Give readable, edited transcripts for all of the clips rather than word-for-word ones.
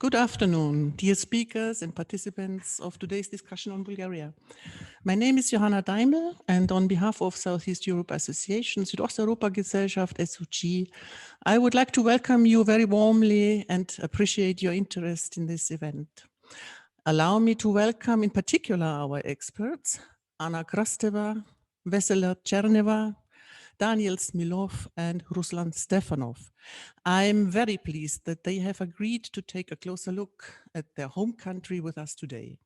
Good afternoon, dear speakers and participants of today's discussion on Bulgaria. My name is Johanna Daimel, and on behalf of Southeast Europe Association, Südosteuropa-Gesellschaft, SOG, I would like to welcome you very warmly and appreciate your interest in this event. Allow me to welcome in particular our experts, Anna Krasteva, Vesela Cherneva, Daniel Smilov and Ruslan Stefanov. I'm very pleased that they have agreed to take a closer look at their home country with us today.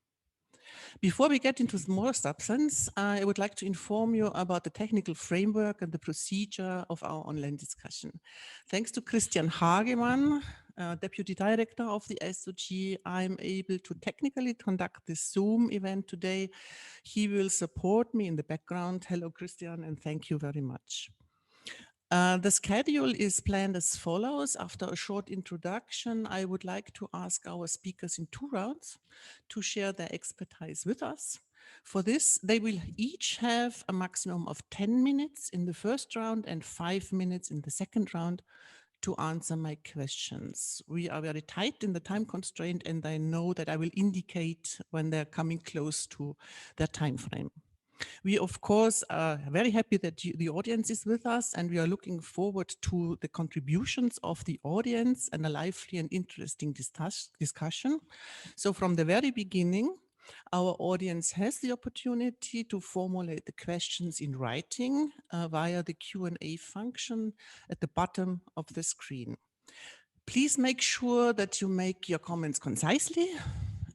Before we get into more substance, I would like to inform you about the technical framework and the procedure of our online discussion. Thanks to Christian Hagemann, Deputy Director of the SOG, I'm able to technically conduct this Zoom event today. He will support me in the background. Hello, Christian, and thank you very much. The schedule is planned as follows. After a short introduction, I would like to ask our speakers in 2 rounds to share their expertise with us. For this, they will each have a maximum of 10 minutes in the first round and 5 minutes in the second round to answer my questions. We are very tight in the time constraint, and I know that I will indicate when they're coming close to their time frame. We, of course, are very happy that the audience is with us, and we are looking forward to the contributions of the audience and a lively and interesting discussion. So from the very beginning, our audience has the opportunity to formulate the questions in writing via the Q&A function at the bottom of the screen. Please make sure that you make your comments concisely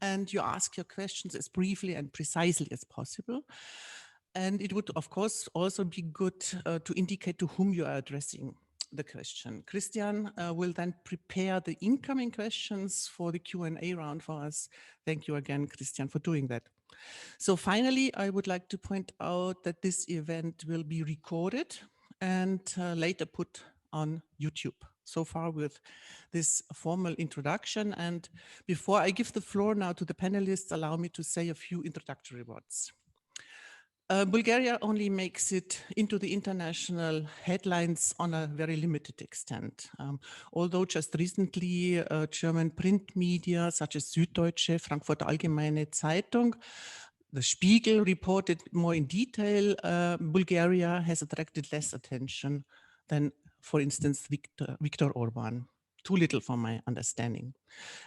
and you ask your questions as briefly and precisely as possible. And it would, of course, also be good to indicate to whom you are addressing the question. Christian will then prepare the incoming questions for the Q&A round for us. Thank you again, Christian, for doing that. So finally, I would like to point out that this event will be recorded and later put on YouTube. So far with this formal introduction. And before I give the floor now to the panelists, allow me to say a few introductory words. Bulgaria only makes it into the international headlines on a very limited extent. Although just recently German print media such as Süddeutsche, Frankfurter Allgemeine Zeitung, the Spiegel reported more in detail, Bulgaria has attracted less attention than, for instance, Viktor Orban. Too little for my understanding.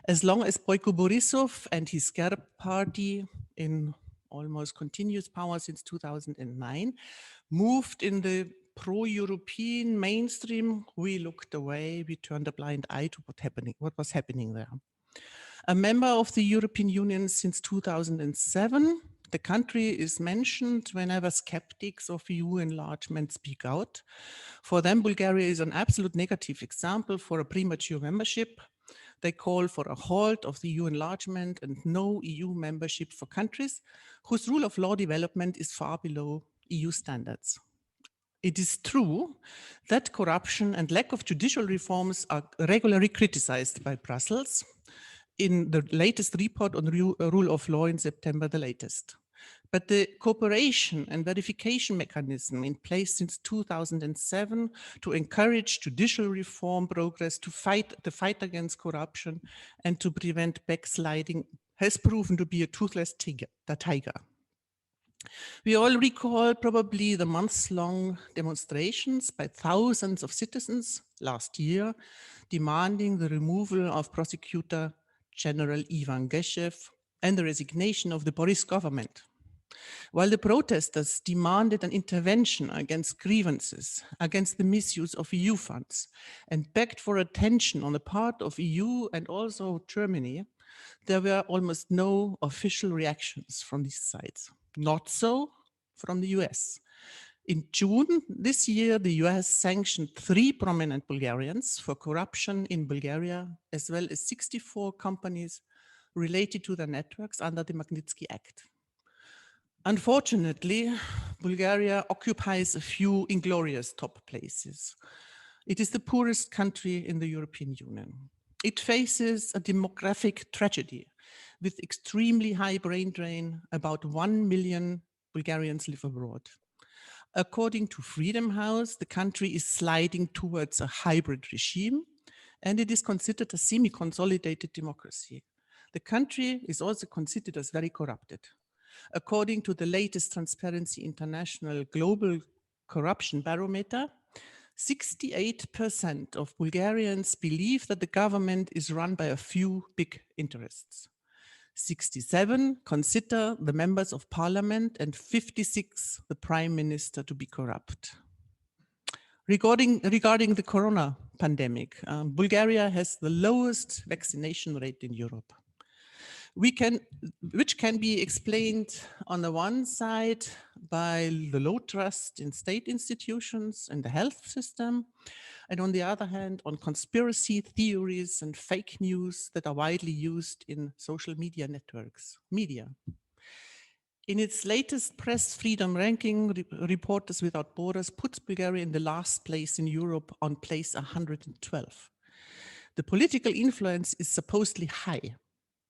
As long as Boyko Borisov and his GERB party, in almost continuous power since 2009, moved in the pro-European mainstream, we looked away, we turned a blind eye to what was happening there. A member of the European Union since 2007, the country is mentioned whenever skeptics of EU enlargement speak out. For them, Bulgaria is an absolute negative example for a premature membership. They call for a halt of the EU enlargement and no EU membership for countries whose rule of law development is far below EU standards. It is true that corruption and lack of judicial reforms are regularly criticized by Brussels in the latest report on rule of law in September, the latest. But the cooperation and verification mechanism in place since 2007 to encourage judicial reform progress, to fight the fight against corruption and to prevent backsliding has proven to be a toothless tiger. We all recall probably the months-long demonstrations by thousands of citizens last year demanding the removal of Prosecutor General Ivan Geshev and the resignation of the Boris government. While the protesters demanded an intervention against grievances, against the misuse of EU funds, and begged for attention on the part of EU and also Germany, there were almost no official reactions from these sides. Not so from the US. In June this year, the US sanctioned 3 prominent Bulgarians for corruption in Bulgaria, as well as 64 companies related to their networks under the Magnitsky Act. Unfortunately, Bulgaria occupies a few inglorious top places. It is the poorest country in the European Union. It faces a demographic tragedy with extremely high brain drain. About 1 million Bulgarians live abroad. According to Freedom House, the country is sliding towards a hybrid regime and it is considered a semi-consolidated democracy. The country is also considered as very corrupted. According to the latest Transparency International Global Corruption Barometer, 68% of Bulgarians believe that the government is run by a few big interests. 67 consider the members of parliament and 56 the prime minister to be corrupt. Regarding the corona pandemic, Bulgaria has the lowest vaccination rate in Europe. Which can be explained on the one side by the low trust in state institutions and the health system, and on the other hand, on conspiracy theories and fake news that are widely used in social media networks, media. In its latest press freedom ranking, Reporters Without Borders puts Bulgaria in the last place in Europe on place 112. The political influence is supposedly high.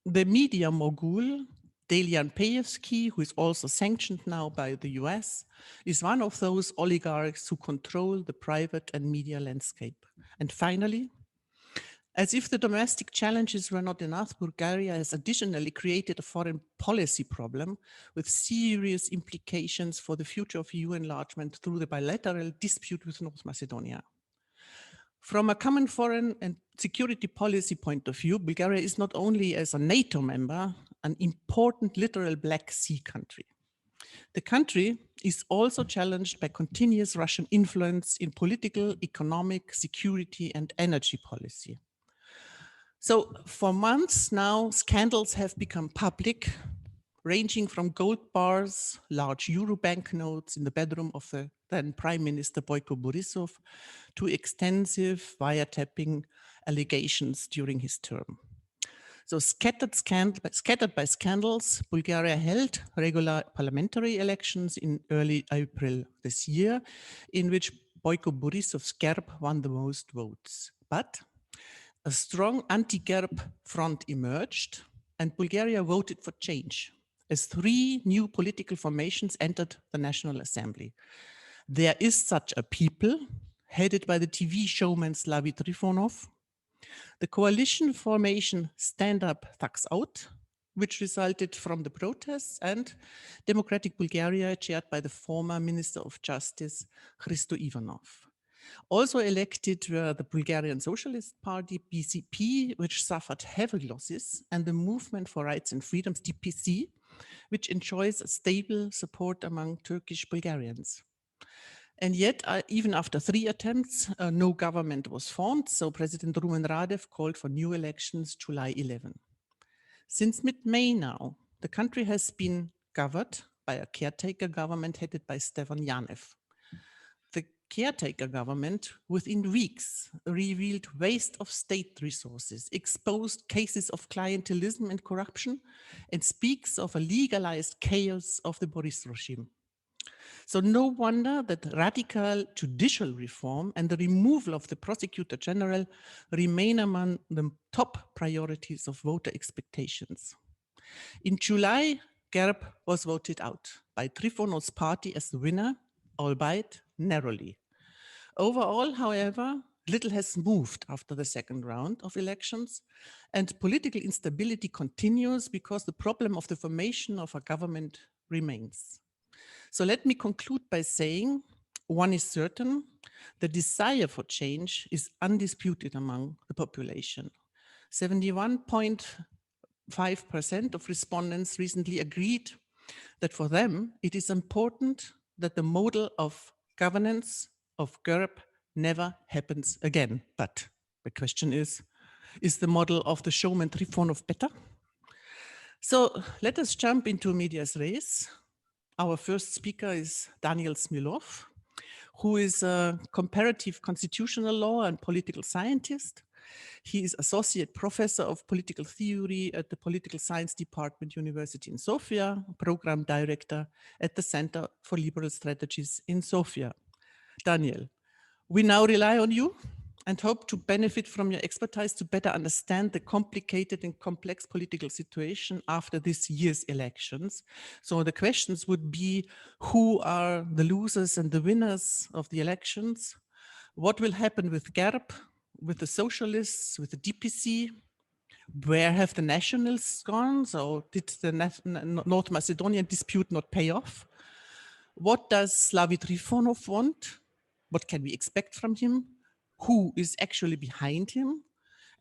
The media mogul, Delian Peevski, who is also sanctioned now by the US, is one of those oligarchs who control the private and media landscape. And finally, as if the domestic challenges were not enough, Bulgaria has additionally created a foreign policy problem with serious implications for the future of EU enlargement through the bilateral dispute with North Macedonia. From a common foreign and security policy point of view, Bulgaria is not only as a NATO member, an important literal Black Sea country. The country is also challenged by continuous Russian influence in political, economic, security, and energy policy. So for months now, scandals have become public, ranging from gold bars, large euro banknotes in the bedroom of the then Prime Minister Boyko Borisov, to extensive wiretapping allegations during his term. So scattered by scandals, Bulgaria held regular parliamentary elections in early April this year, in which Boyko Borisov's GERB won the most votes. But a strong anti-GERB front emerged, and Bulgaria voted for change, as 3 new political formations entered the National Assembly. There is such a people, headed by the TV showman Slavi Trifonov, the coalition formation Stand Up, Thugs Out, which resulted from the protests, and Democratic Bulgaria, chaired by the former Minister of Justice, Hristo Ivanov. Also elected were the Bulgarian Socialist Party, BCP, which suffered heavy losses, and the Movement for Rights and Freedoms, DPC, which enjoys a stable support among Turkish Bulgarians. And yet, even after 3 attempts, no government was formed, so President Rumen Radev called for new elections July 11. Since mid-May now, the country has been governed by a caretaker government headed by Stefan Yanev. The caretaker government, within weeks, revealed waste of state resources, exposed cases of clientelism and corruption, and speaks of a legalized chaos of the Boris regime. So no wonder that radical judicial reform and the removal of the prosecutor general remain among the top priorities of voter expectations. In July, GERB was voted out by Trifonov's party as the winner, albeit narrowly. Overall, however, little has moved after the second round of elections, and political instability continues because the problem of the formation of a government remains. So let me conclude by saying, one is certain, the desire for change is undisputed among the population. 71.5% of respondents recently agreed that for them, it is important that the model of governance of GERB never happens again. But the question is the model of the showman Trifonov better? So let us jump into medias res. Our first speaker is Daniel Smilov, who is a comparative constitutional law and political scientist. He is associate professor of political theory at the Political Science Department, University in Sofia, program director at the Center for Liberal Strategies in Sofia. Daniel, we now rely on you and hope to benefit from your expertise to better understand the complicated and complex political situation after this year's elections. So the questions would be, who are the losers and the winners of the elections? What will happen with GERB? with the socialists, with the DPC? Where have the nationalists gone? So did the North Macedonian dispute not pay off? What does Slavi Trifonov want? What can we expect from him? Who is actually behind him?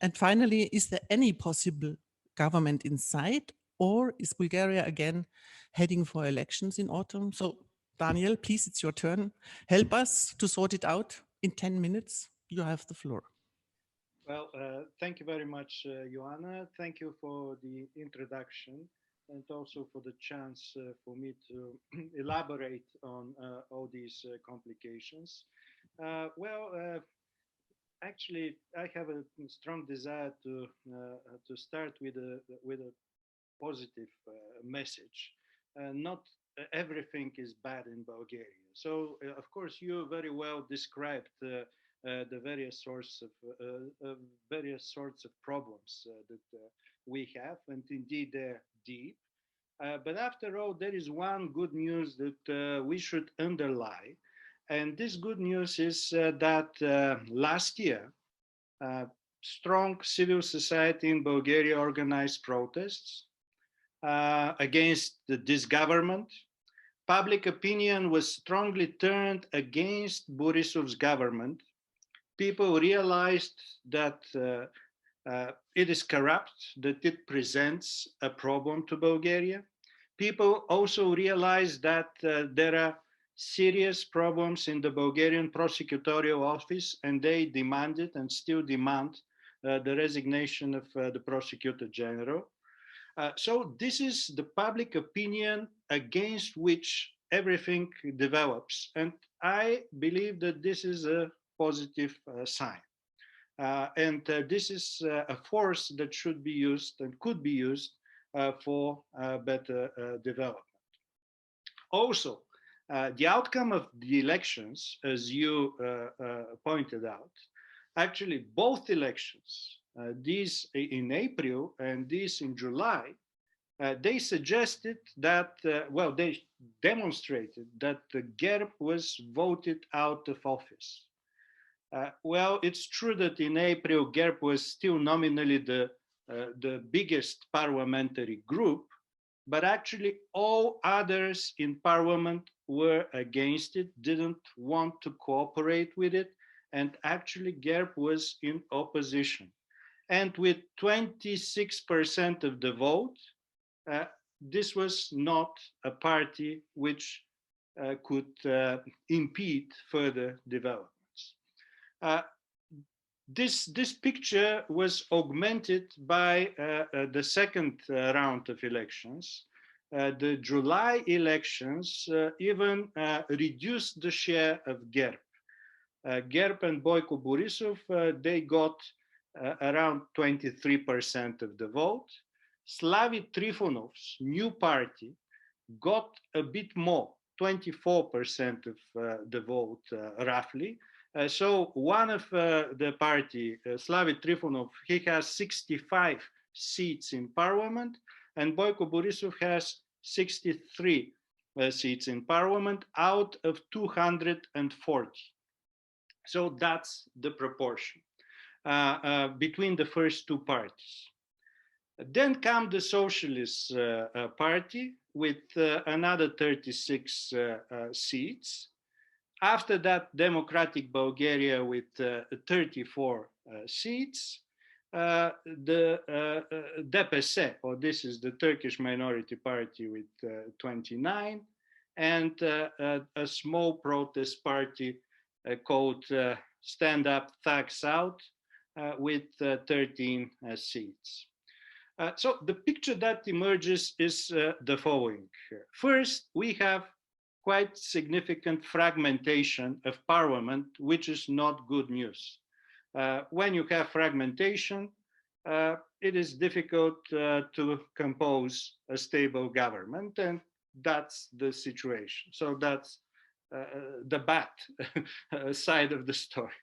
And finally, is there any possible government in sight, or is Bulgaria again heading for elections in autumn? So Daniel, please, it's your turn. Help us to sort it out in 10 minutes. You have the floor. Well, thank you very much, Joanna. Thank you for the introduction and also for the chance for me to elaborate on all these complications. Actually, I have a strong desire to start with a positive message. Not everything is bad in Bulgaria. So, of course, you very well described the various sorts of problems that we have, and indeed they're deep. But after all, there is one good news that we should underline, and this good news is that last year, strong civil society in Bulgaria organized protests against this government. Public opinion was strongly turned against Borisov's government. People realized that it is corrupt, that it presents a problem to Bulgaria. People also realized that there are serious problems in the Bulgarian prosecutorial office, and they demanded and still demand the resignation of the prosecutor general. So this is the public opinion against which everything develops. And I believe that this is a positive sign. This is a force that should be used and could be used for better development. Also, the outcome of the elections, as you pointed out, actually both elections, these in April and these in July, they suggested that, they demonstrated that the GERB was voted out of office. It's true that in April, GERB was still nominally the biggest parliamentary group, but actually all others in parliament were against it, didn't want to cooperate with it, and actually GERB was in opposition. And with 26% of the vote, this was not a party which could impede further developments. This picture was augmented by the second round of elections. The July elections even reduced the share of GERB. GERB and Boyko Borisov, they got around 23% of the vote. Slavi Trifonov's new party got a bit more, 24% of the vote roughly. So one of the party, Slavi Trifonov, he has 65 seats in parliament, and Boyko Borisov has 63 seats in parliament out of 240. So that's the proportion between the first two parties. Then come the Socialist Party with another 36 seats. After that, Democratic Bulgaria with 34 seats. The DPS, or this is the Turkish Minority Party, with 29, and a small protest party called Stand Up, Thugs Out, with 13 seats. So the picture that emerges is the following. First, we have quite significant fragmentation of parliament, which is not good news. When you have fragmentation, it is difficult to compose a stable government, and that's the situation. So that's the bad side of the story.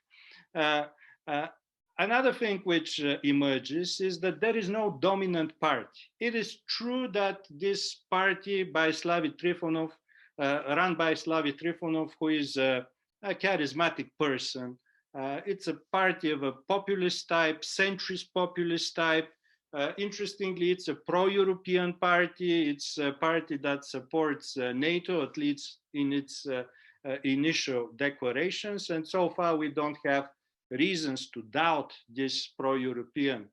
Another thing which emerges is that there is no dominant party. It is true that this party by Slavi Trifonov, run by Slavi Trifonov, who is a charismatic person, It's a party of a populist type, centrist populist type. Interestingly, it's a pro-European party. It's a party that supports NATO, at least in its initial declarations. And so far, we don't have reasons to doubt this pro-European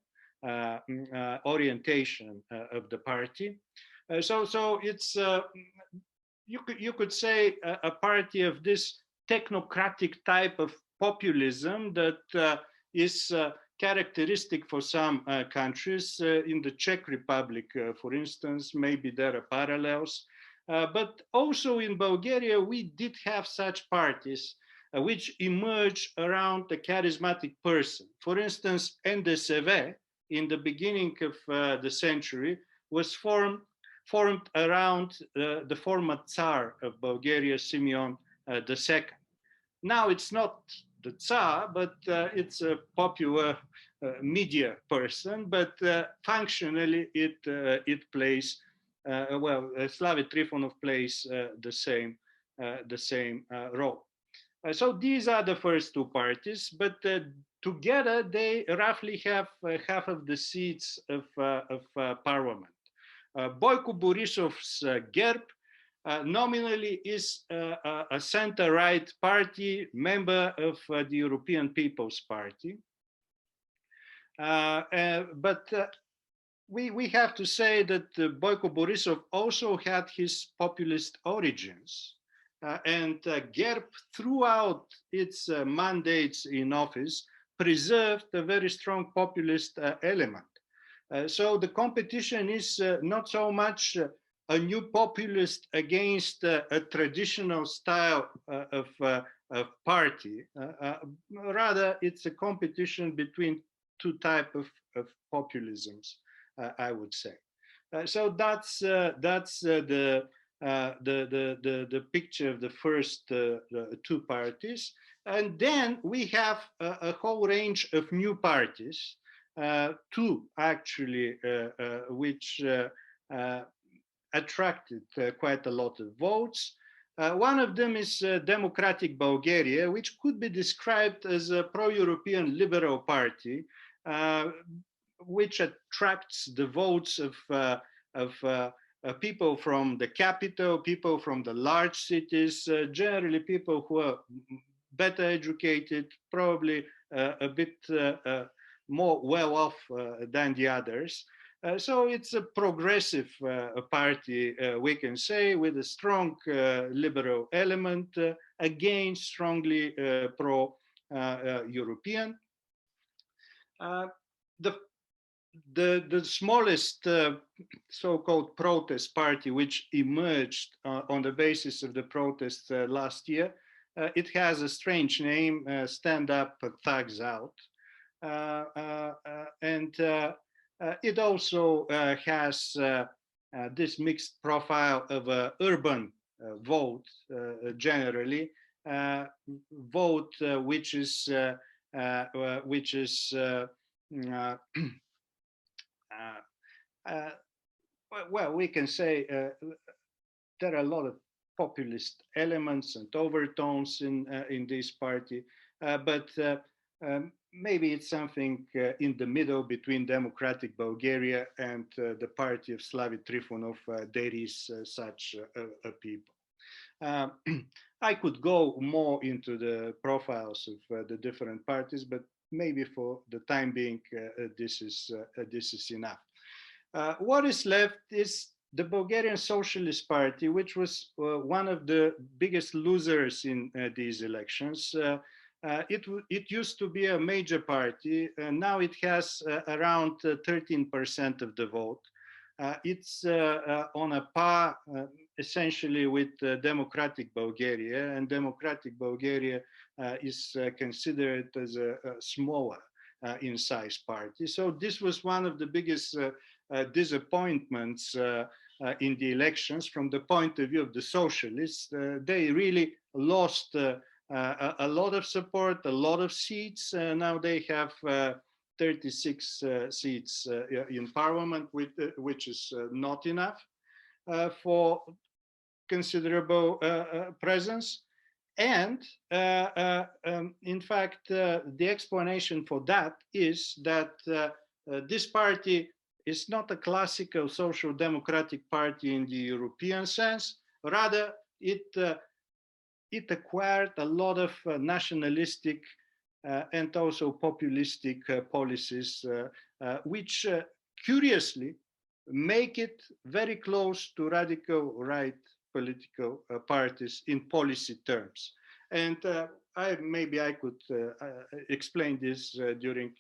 orientation of the party. So it's you could say a party of this technocratic type of populism that is characteristic for some countries. In the Czech Republic, for instance, maybe there are parallels. But also in Bulgaria, we did have such parties which emerged around a charismatic person. For instance, NDSV, in the beginning of the century, was formed around the former Tsar of Bulgaria, Simeon II. Now it's not the Tsar, but it's a popular media person, but functionally it plays, Slavy Trifonov plays the same role. So these are the first two parties, but together they roughly have half of the seats of parliament. Boyko Borisov's GERB nominally is a center-right party, member of the European People's Party. But we have to say that Boyko Borisov also had his populist origins. And GERB, throughout its mandates in office, preserved a very strong populist element. So the competition is not so much a new populist against a traditional style of party. Rather, it's a competition between two types of populisms, I would say. So that's the picture of the first two parties. And then we have a whole range of new parties, two actually, which attracted quite a lot of votes. One of them is Democratic Bulgaria, which could be described as a pro-European liberal party, which attracts the votes of people from the capital, people from the large cities, generally people who are better educated, probably a bit more well-off than the others. So it's a progressive party, we can say, with a strong liberal element, again, strongly pro-European. The smallest so-called protest party, which emerged on the basis of the protests last year, it has a strange name, Stand Up Thugs Out. And it also has this mixed profile of urban vote, generally, vote which is well, we can say there are a lot of populist elements and overtones in this party, but maybe it's something in the middle between Democratic Bulgaria and the party of Slavy Trifonov. There is such a people. I could go more into the profiles of the different parties, but maybe for the time being, this is enough. What is left is the Bulgarian Socialist Party, which was one of the biggest losers in these elections. It used to be a major party, and now it has around 13% of the vote. It's on a par essentially with Democratic Bulgaria, and Democratic Bulgaria is considered as a smaller in size party. So this was one of the biggest disappointments in the elections from the point of view of the socialists. They really lost a lot of support, a lot of seats. Now they have 36 seats in parliament, which is not enough for considerable presence. And in fact, the explanation for that is that this party is not a classical social democratic party in the European sense. Rather, it acquired a lot of nationalistic and also populistic policies, which curiously make it very close to radical right political parties in policy terms. And maybe I could explain this during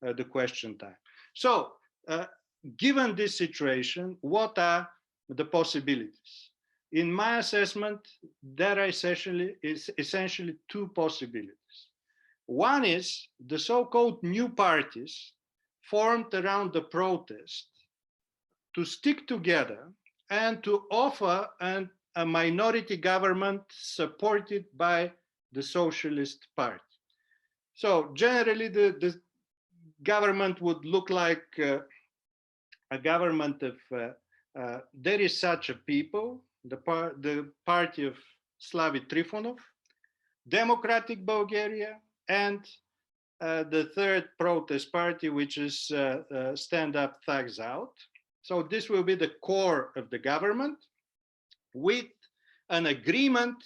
the question time. So, given this situation, what are the possibilities? In my assessment, there are essentially two possibilities. One is the so-called new parties formed around the protest to stick together and to offer a minority government supported by the Socialist Party. So generally, the government would look like a government of there is such a people, the party of Slavy Trifonov, Democratic Bulgaria, and the third protest party, which is Stand Up Thugs Out. So this will be the core of the government with an agreement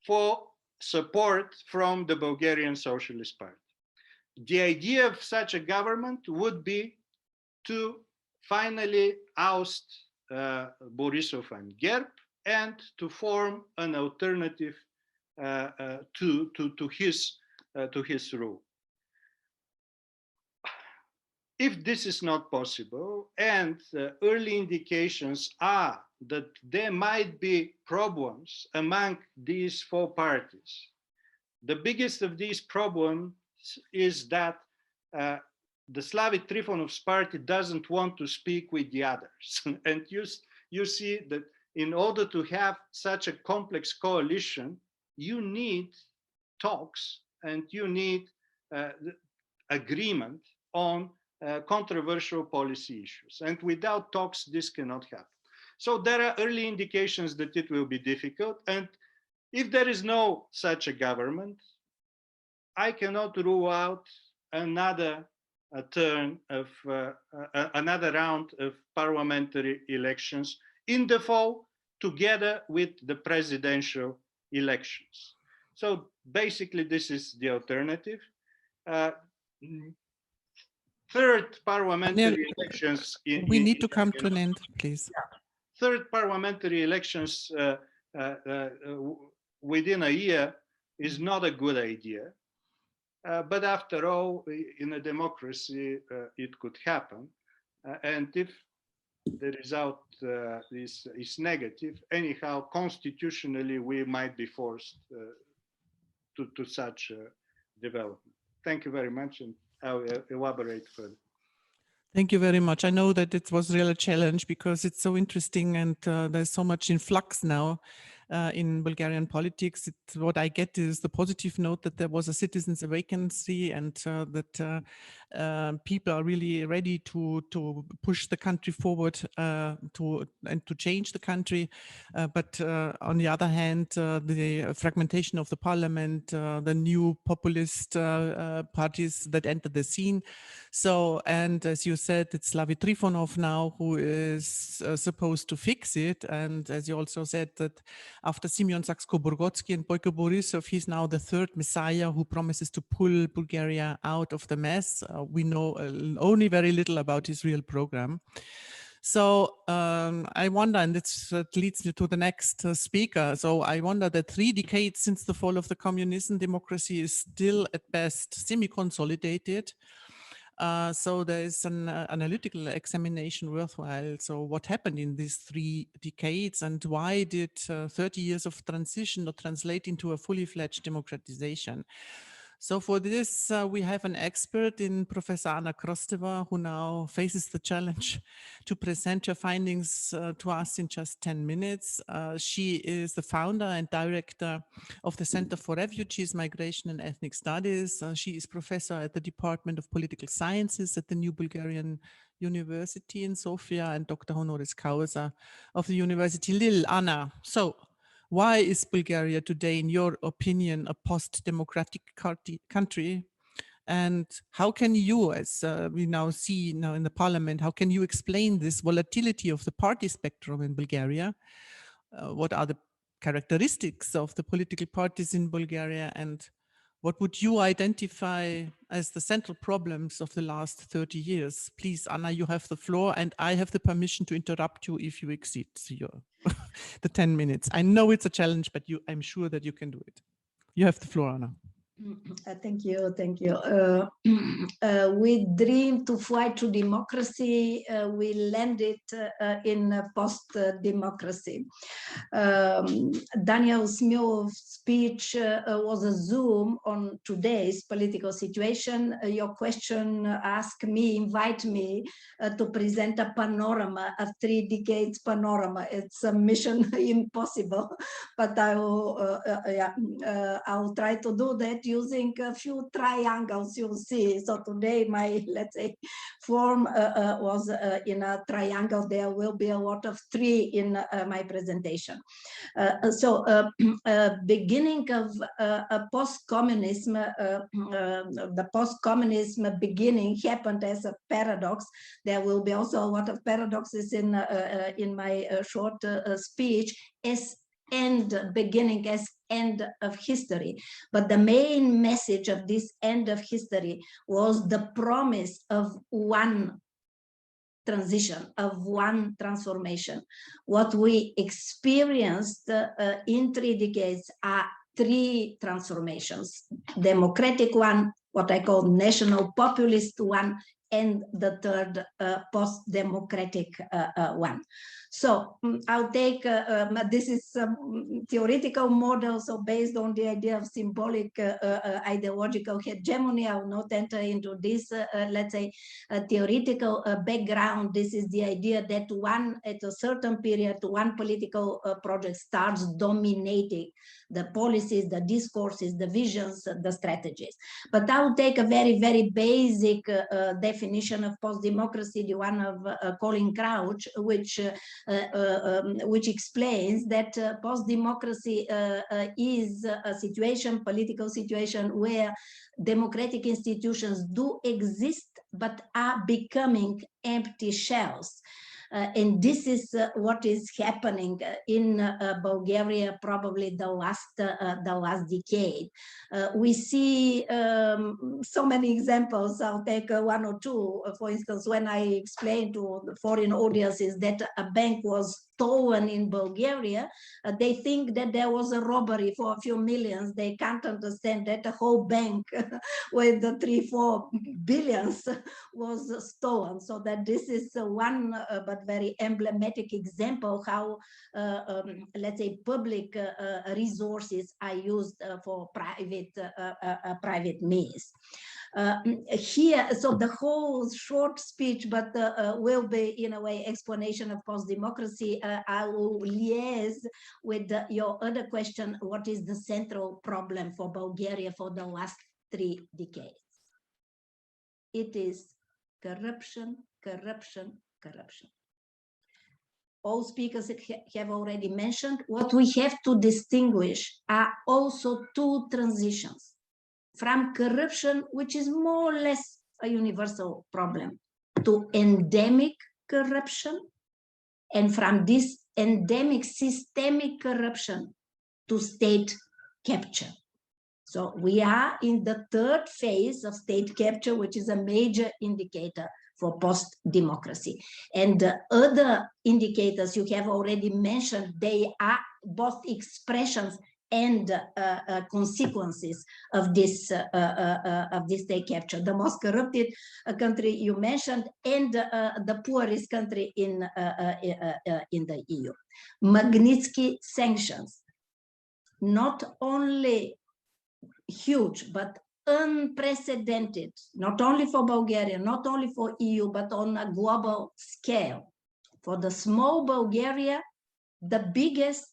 for support from the Bulgarian Socialist Party. The idea of such a government would be to finally oust Borisov and GERB and to form an alternative to his rule. If this is not possible, and early indications are that there might be problems among these four parties, the biggest of these problems is that the Slavy Trifonov's party doesn't want to speak with the others. And you see that in order to have such a complex coalition, you need talks and you need agreement on controversial policy issues. And without talks, this cannot happen. So there are early indications that it will be difficult. And if there is no such a government, I cannot rule out another another round of parliamentary elections in the fall, together with the presidential elections. So basically, this is the alternative. Third parliamentary elections. We need to come to an end, please. Third parliamentary elections within a year is not a good idea. But after all, in a democracy, it could happen. And if the result is negative, anyhow, constitutionally, we might be forced to such development. Thank you very much, and I'll elaborate further. Thank you very much. I know that it was really a challenge because it's so interesting and there's so much in flux now in Bulgarian politics. What I get is the positive note that there was a citizens' vacancy and that people are really ready to push the country forward to change the country. But on the other hand, the fragmentation of the parliament, the new populist parties that entered the scene. So, and as you said, it's Slavy Trifonov now who is supposed to fix it. And as you also said that after Simeon Saxko-Burgotsky and Boyko Borisov, he's now the third messiah who promises to pull Bulgaria out of the mess. We know only very little about his real program. So I wonder, and that leads me to the next speaker. So I wonder that 3 decades since the fall of the communism, democracy is still at best semi-consolidated. So there is an analytical examination worthwhile. So what happened in these 3 decades and why did 30 years of transition not translate into a fully fledged democratization? So for this, we have an expert in Professor Anna Krosteva, who now faces the challenge to present her findings to us in just 10 minutes. She is the founder and director of the Center for Refugees, Migration and Ethnic Studies. She is professor at the Department of Political Sciences at the New Bulgarian University in Sofia and Dr. Honoris Causa of the University Lille. Anna, so Why is Bulgaria today, in your opinion, a post-democratic country? And how can you, as we now see now in the parliament, how can you explain this volatility of the party spectrum in Bulgaria? What are the characteristics of the political parties in Bulgaria, and what would you identify as the central problems of the last 30 years? Please, Anna, you have the floor, and I have the permission to interrupt you if you exceed the 10 minutes. I know it's a challenge, but I'm sure that you can do it. You have the floor, Anna. Thank you, thank you. We dream to fight to democracy. We landed in post-democracy. Daniel Smilov's speech was a zoom on today's political situation. Your question asked me, invite me to present a panorama, a 3 decades panorama. It's a mission impossible, but I'll try to do that using a few triangles you'll see. So today my, let's say, form was in a triangle. There will be a lot of 3 in my presentation. Beginning of post-communism, the post-communism beginning happened as a paradox. There will be also a lot of paradoxes in my short speech as beginning as end of history. But the main message of this end of history was the promise of one transition, of one transformation. What we experienced in 3 decades are 3 transformations: democratic one, what I call national populist one, and the third post-democratic one. So I'll take, this is some theoretical model, so based on the idea of symbolic ideological hegemony, I will not enter into this, let's say, theoretical background. This is the idea that at a certain period, one political project starts dominating the policies, the discourses, the visions, the strategies. But I'll take a very, very basic definition of post-democracy, the one of Colin Crouch, which explains that post-democracy is a situation, political situation, where democratic institutions do exist, but are becoming empty shells. And this is what is happening in Bulgaria, probably the last decade. We see so many examples. I'll take 1 or 2. For instance, when I explained to the foreign audiences that a bank was stolen in Bulgaria, they think that there was a robbery for a few millions. They can't understand that a whole bank with the 3-4 billions was stolen. So that this is one but very emblematic example how let's say public resources are used for private means. Here, so the whole short speech, but will be in a way explanation of post-democracy. I will liaise with your other question: what is the central problem for Bulgaria for the last 3 decades? It is corruption, corruption, corruption. All speakers have already mentioned. What we have to distinguish are also 2 transitions from corruption, which is more or less a universal problem, to endemic corruption, and from this endemic systemic corruption to state capture. So we are in the 3rd phase of state capture, which is a major indicator for post-democracy. And the other indicators you have already mentioned, they are both expressions and consequences of this state capture. The most corrupted country you mentioned, and the poorest country in the EU. Magnitsky sanctions, not only huge, but unprecedented, not only for Bulgaria, not only for EU, but on a global scale. For the small Bulgaria, the biggest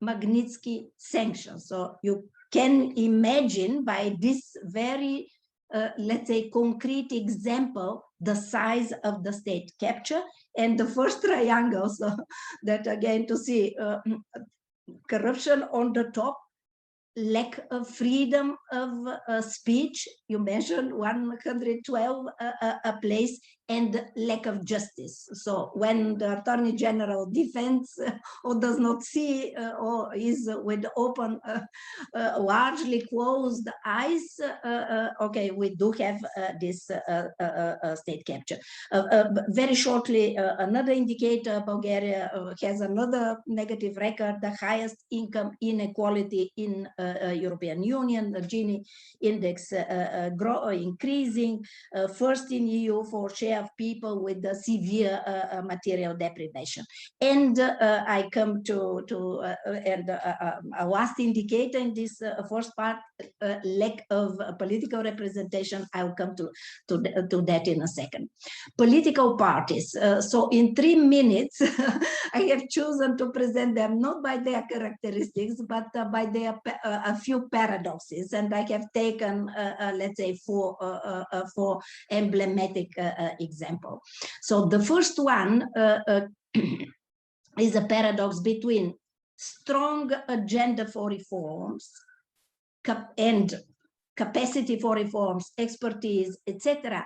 Magnitsky sanctions. So you can imagine by this very, let's say, concrete example, the size of the state capture. And the first triangle, so that again to see corruption on the top, lack of freedom of speech, you mentioned 112 a place, and lack of justice. So when the Attorney General defends or does not see or is with open, largely closed eyes, okay, we do have this state capture. Very shortly, another indicator, Bulgaria has another negative record, the highest income inequality in European Union, the Gini index increasing, first in EU for share of people with the severe material deprivation. And I come to a last indicator in this first part, lack of political representation. I'll come to that in a second. Political parties. So in 3 minutes, I have chosen to present them not by their characteristics, but by their a few paradoxes, and I have taken, let's say, four emblematic example. So the first one is a paradox between strong agenda for reforms and capacity for reforms, expertise, etc.,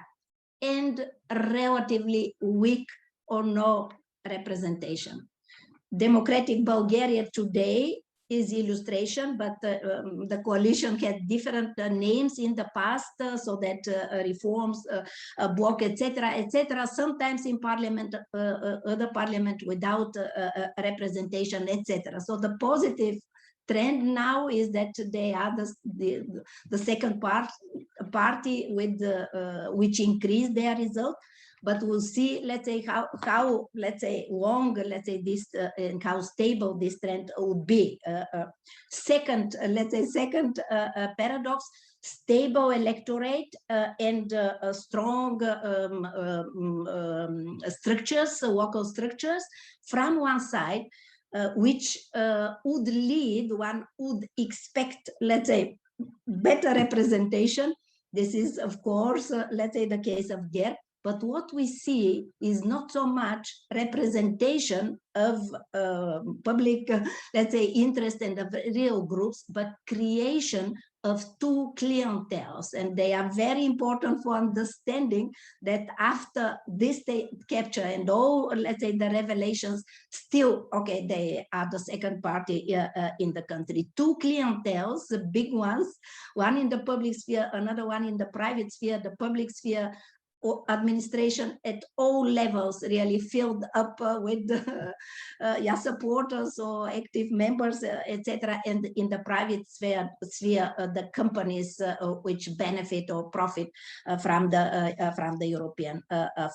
and relatively weak or no representation. Democratic Bulgaria today is illustration, but the coalition had different names in the past, so that reforms, bloc, etc., sometimes in parliament, other parliament without representation, etc. So the positive trend now is that they are the second party with which increased their result. But we'll see, let's say, how let's say, long, let's say, this and how stable this trend would be. Second, let's say, second paradox, stable electorate and strong structures, local structures from one side, which would lead, one would expect, let's say, better representation. This is, of course, let's say, the case of GERB. But what we see is not so much representation of public, let's say, interest and of real groups, but creation of two clienteles. And they are very important for understanding that after this state capture and all, let's say, the revelations, still, okay, they are the second party in the country. Two clienteles, the big ones, one in the public sphere, another one in the private sphere. The public sphere, administration at all levels really filled up with supporters or active members, etc. And in the private sphere, the companies which benefit or profit from the European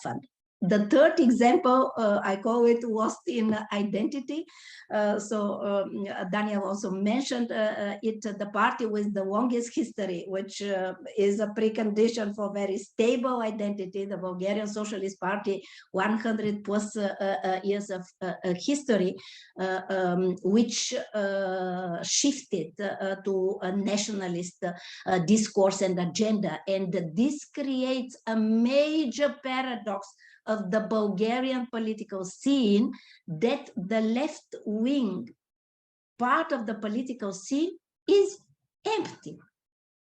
fund. The third example, I call it lost in identity. Daniel also mentioned it, the party with the longest history, which is a precondition for very stable identity, the Bulgarian Socialist Party, 100 plus years of history, which shifted to a nationalist discourse and agenda. And this creates a major paradox of the Bulgarian political scene, that the left wing part of the political scene is empty.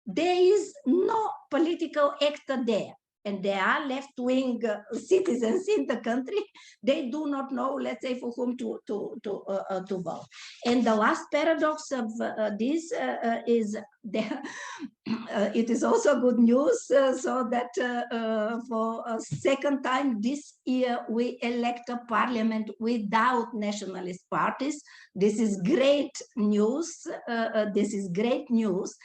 There is no political actor there. And there are left-wing citizens in the country. They do not know, let's say, for whom to vote. And the last paradox of this is there. It is also good news, so that for a second time this year we elect a parliament without nationalist parties. This is great news. This is great news.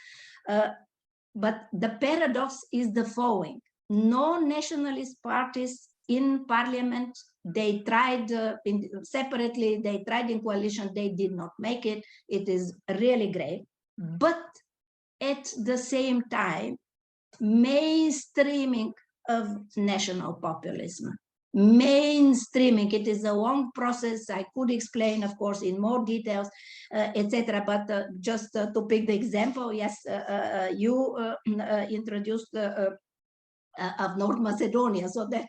But the paradox is the following. No nationalist parties in parliament. They tried separately, they tried in coalition, they did not make it. It is really great. But at the same time, mainstreaming of national populism. Mainstreaming, it is a long process. I could explain, of course, in more details, etc. But just to pick the example, yes, you introduced of North Macedonia, so that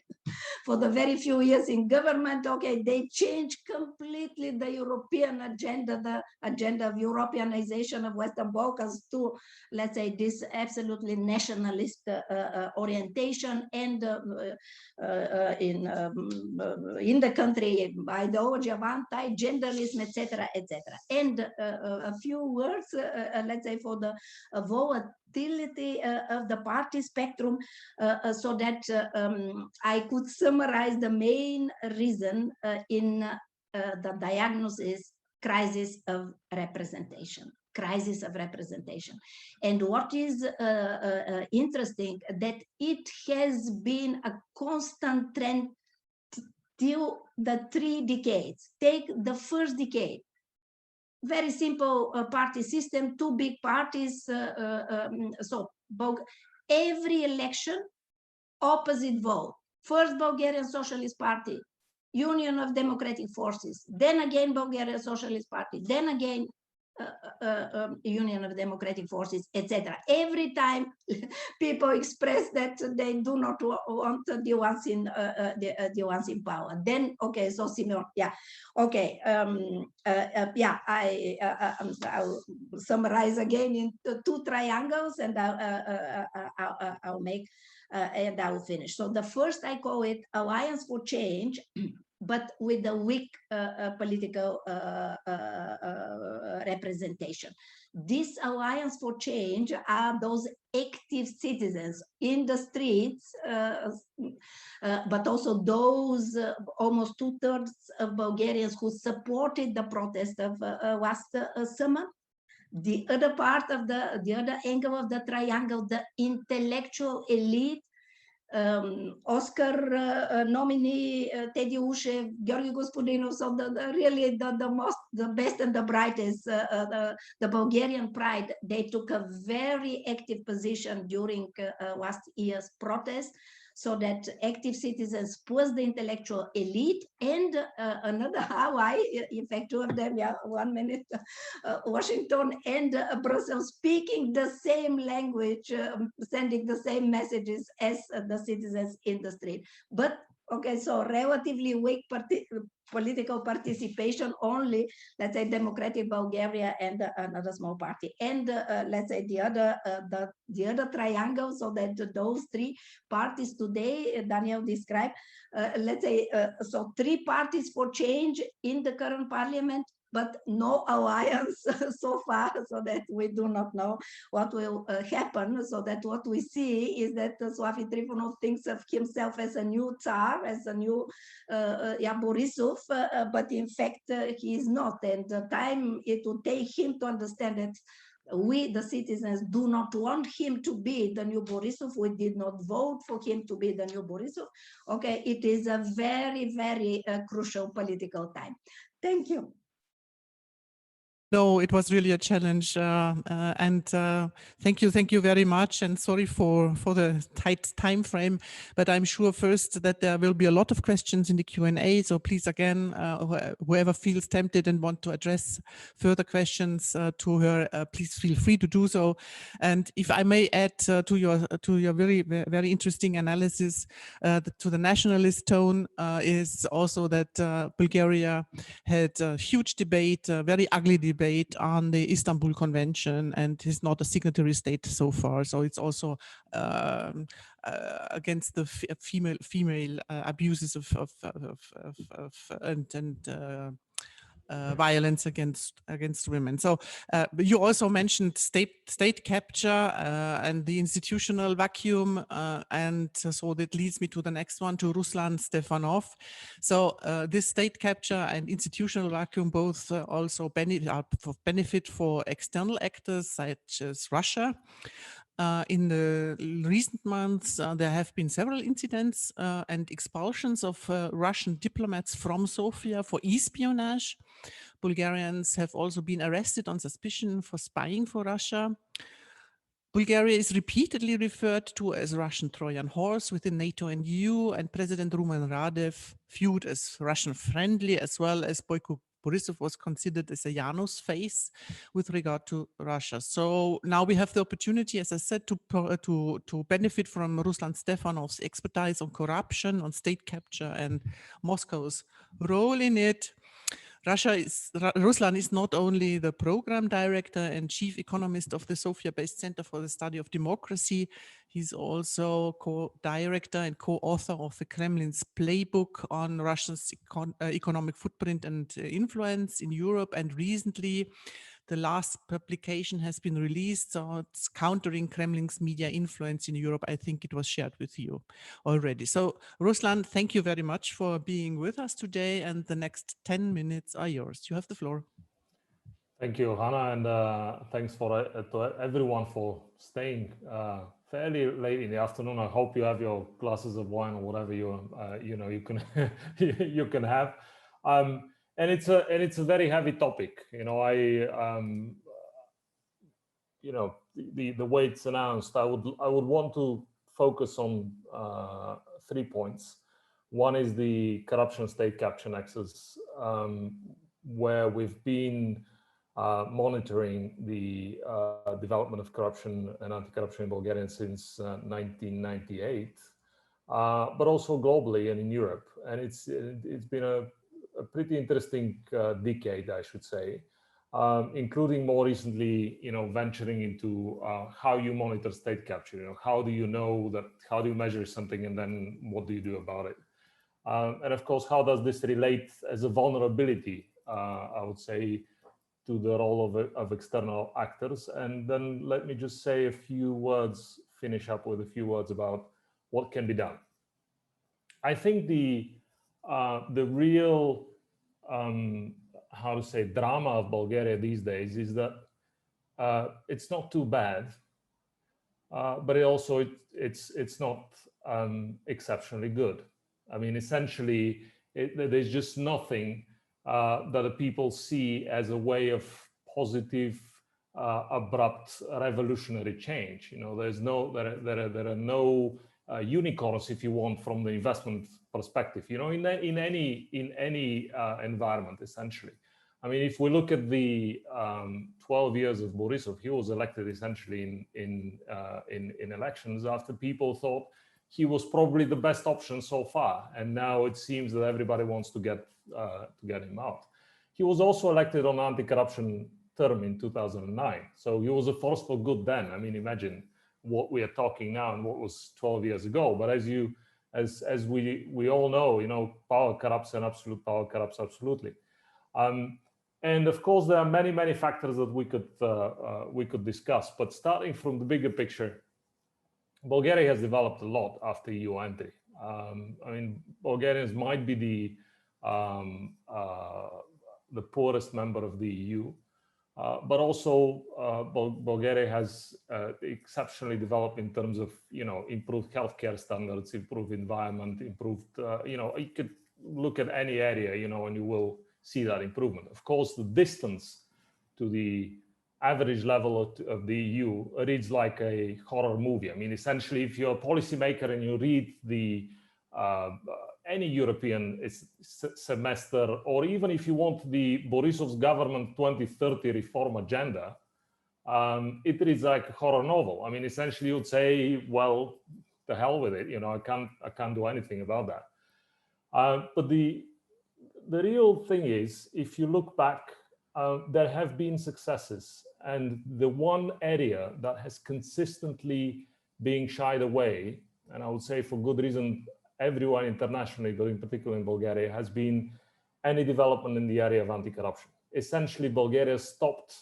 for the very few years in government, okay, they changed completely the European agenda, the agenda of Europeanization of Western Balkans to, let's say, this absolutely nationalist orientation, and in the country, ideology of anti-genderism, etc., etc. And a few words, let's say, for the volatility of the party spectrum, so that I could summarize the main reason in the diagnosis: crisis of representation. Crisis of representation. And what is interesting, that it has been a constant trend till the 3 decades. Take the first decade. Very simple party system, 2 big parties. So every election, opposite vote. First Bulgarian Socialist Party, Union of Democratic Forces, then again Bulgarian Socialist Party, then again Union of Democratic Forces, etc. Every time people express that they do not want the ones in power. Then, okay, so Simeon, yeah, okay, yeah, I'll summarize again in 2 triangles, and I'll make and I'll finish. So the first, I call it Alliance for Change, but with a weak political representation. This Alliance for Change are those active citizens in the streets, but also those almost 2/3 of Bulgarians who supported the protest of last summer. The other part of the other angle of the triangle, the intellectual elite, Oscar nominee Teddy Ushev, Georgi Gospodinov, so really the best and the brightest, the Bulgarian pride. They took a very active position during last year's protest, so that active citizens plus the intellectual elite and another ally, in fact, 2 of them, yeah, 1 minute, Washington and Brussels, speaking the same language, sending the same messages as the citizens in the street. But okay, so relatively weak political participation, only, let's say, Democratic Bulgaria and another small party. And let's say the other triangle, so that those 3 parties today, Daniel described, let's say, so 3 parties for change in the current parliament, but no alliance so far, so that we do not know what will happen. So that what we see is that Slavi Trifonov thinks of himself as a new Tsar, as a new Borisov, but in fact he is not. And the time it will take him to understand that we, the citizens, do not want him to be the new Borisov. We did not vote for him to be the new Borisov. Okay, it is a very, very crucial political time. Thank you. No, it was really a challenge, and thank you very much. And sorry for the tight time frame, but I'm sure first that there will be a lot of questions in the Q&A. So please, again, whoever feels tempted and want to address further questions to her, please feel free to do so. And if I may add to your very interesting analysis, to the nationalist tone, is also that Bulgaria had a huge debate, a very ugly debate on the Istanbul Convention, and is not a signatory state so far. So it's also against the female abuses and violence against women. So you also mentioned state capture and the institutional vacuum, and so that leads me to the next one, to Ruslan Stefanov. So this state capture and institutional vacuum both also benefit for external actors such as Russia. In the recent months, there have been several incidents and expulsions of Russian diplomats from Sofia for espionage. Bulgarians have also been arrested on suspicion for spying for Russia. Bulgaria is repeatedly referred to as Russian Trojan horse within NATO and EU, and President Rumen Radev viewed as Russian friendly, as well as Boyko Borisov was considered as a Janus face with regard to Russia. So now we have the opportunity, as I said, to benefit from Ruslan Stefanov's expertise on corruption, on state capture, and Moscow's role in it. Ruslan is not only the program director and chief economist of the Sofia-based Center for the Study of Democracy, he's also co-director and co-author of the Kremlin's playbook on Russia's economic footprint and influence in Europe. And recently, the last publication has been released, so it's countering Kremlin's media influence in Europe. I think it was shared with you already. So Ruslan, thank you very much for being with us today, and the next 10 minutes are yours. You have the floor. Thank you, Hannah, and thanks to everyone for staying fairly late in the afternoon. I hope you have your glasses of wine or whatever you can you can have. And it's a very heavy topic. The way it's announced, I would want to focus on 3 points. One is the corruption state capture nexus, where we've been monitoring the development of corruption and anti-corruption in Bulgaria since 1998, but also globally and in Europe. And it's been a pretty interesting decade, I should say, including more recently, venturing into how you monitor state capture. How do you know that? How do you measure something, and then what do you do about it? And of course, how does this relate as a vulnerability, I would say, to the role of external actors? And then let me just say a few words, finish up with a few words about what can be done. I think the real drama of Bulgaria these days is that it's not too bad, but it's not exceptionally good. I mean, essentially, there's just nothing that the people see as a way of positive, abrupt, revolutionary change. There are no unicorns, if you want, from the investment perspective. In any environment, essentially. I mean, if we look at the 12 years of Borisov, he was elected essentially in elections after people thought he was probably the best option so far, and now it seems that everybody wants to get him out. He was also elected on anti-corruption term in 2009, so he was a force for good then. I mean, imagine what we are talking now and what was 12 years ago. But as we all know, power corrupts and absolute power corrupts absolutely. And of course, there are many factors that we could discuss. But starting from the bigger picture, Bulgaria has developed a lot after EU entry. I mean, Bulgarians might be the poorest member of the EU, but also Bulgaria has exceptionally developed in terms of improved healthcare standards, improved environment, improved you could look at any area and you will see that improvement. Of course, the distance to the average level of the EU reads like a horror movie. I mean, essentially, if you're a policymaker and you read the any European semester, or even if you want the Borisov's government 2030 reform agenda, it reads like a horror novel. I mean, essentially, you'd say, well, the hell with it. I can't do anything about that. But the real thing is, if you look back, there have been successes, and the one area that has consistently been shied away, and I would say for good reason, everyone internationally, but in particular in Bulgaria, has been any development in the area of anti-corruption. Essentially, Bulgaria stopped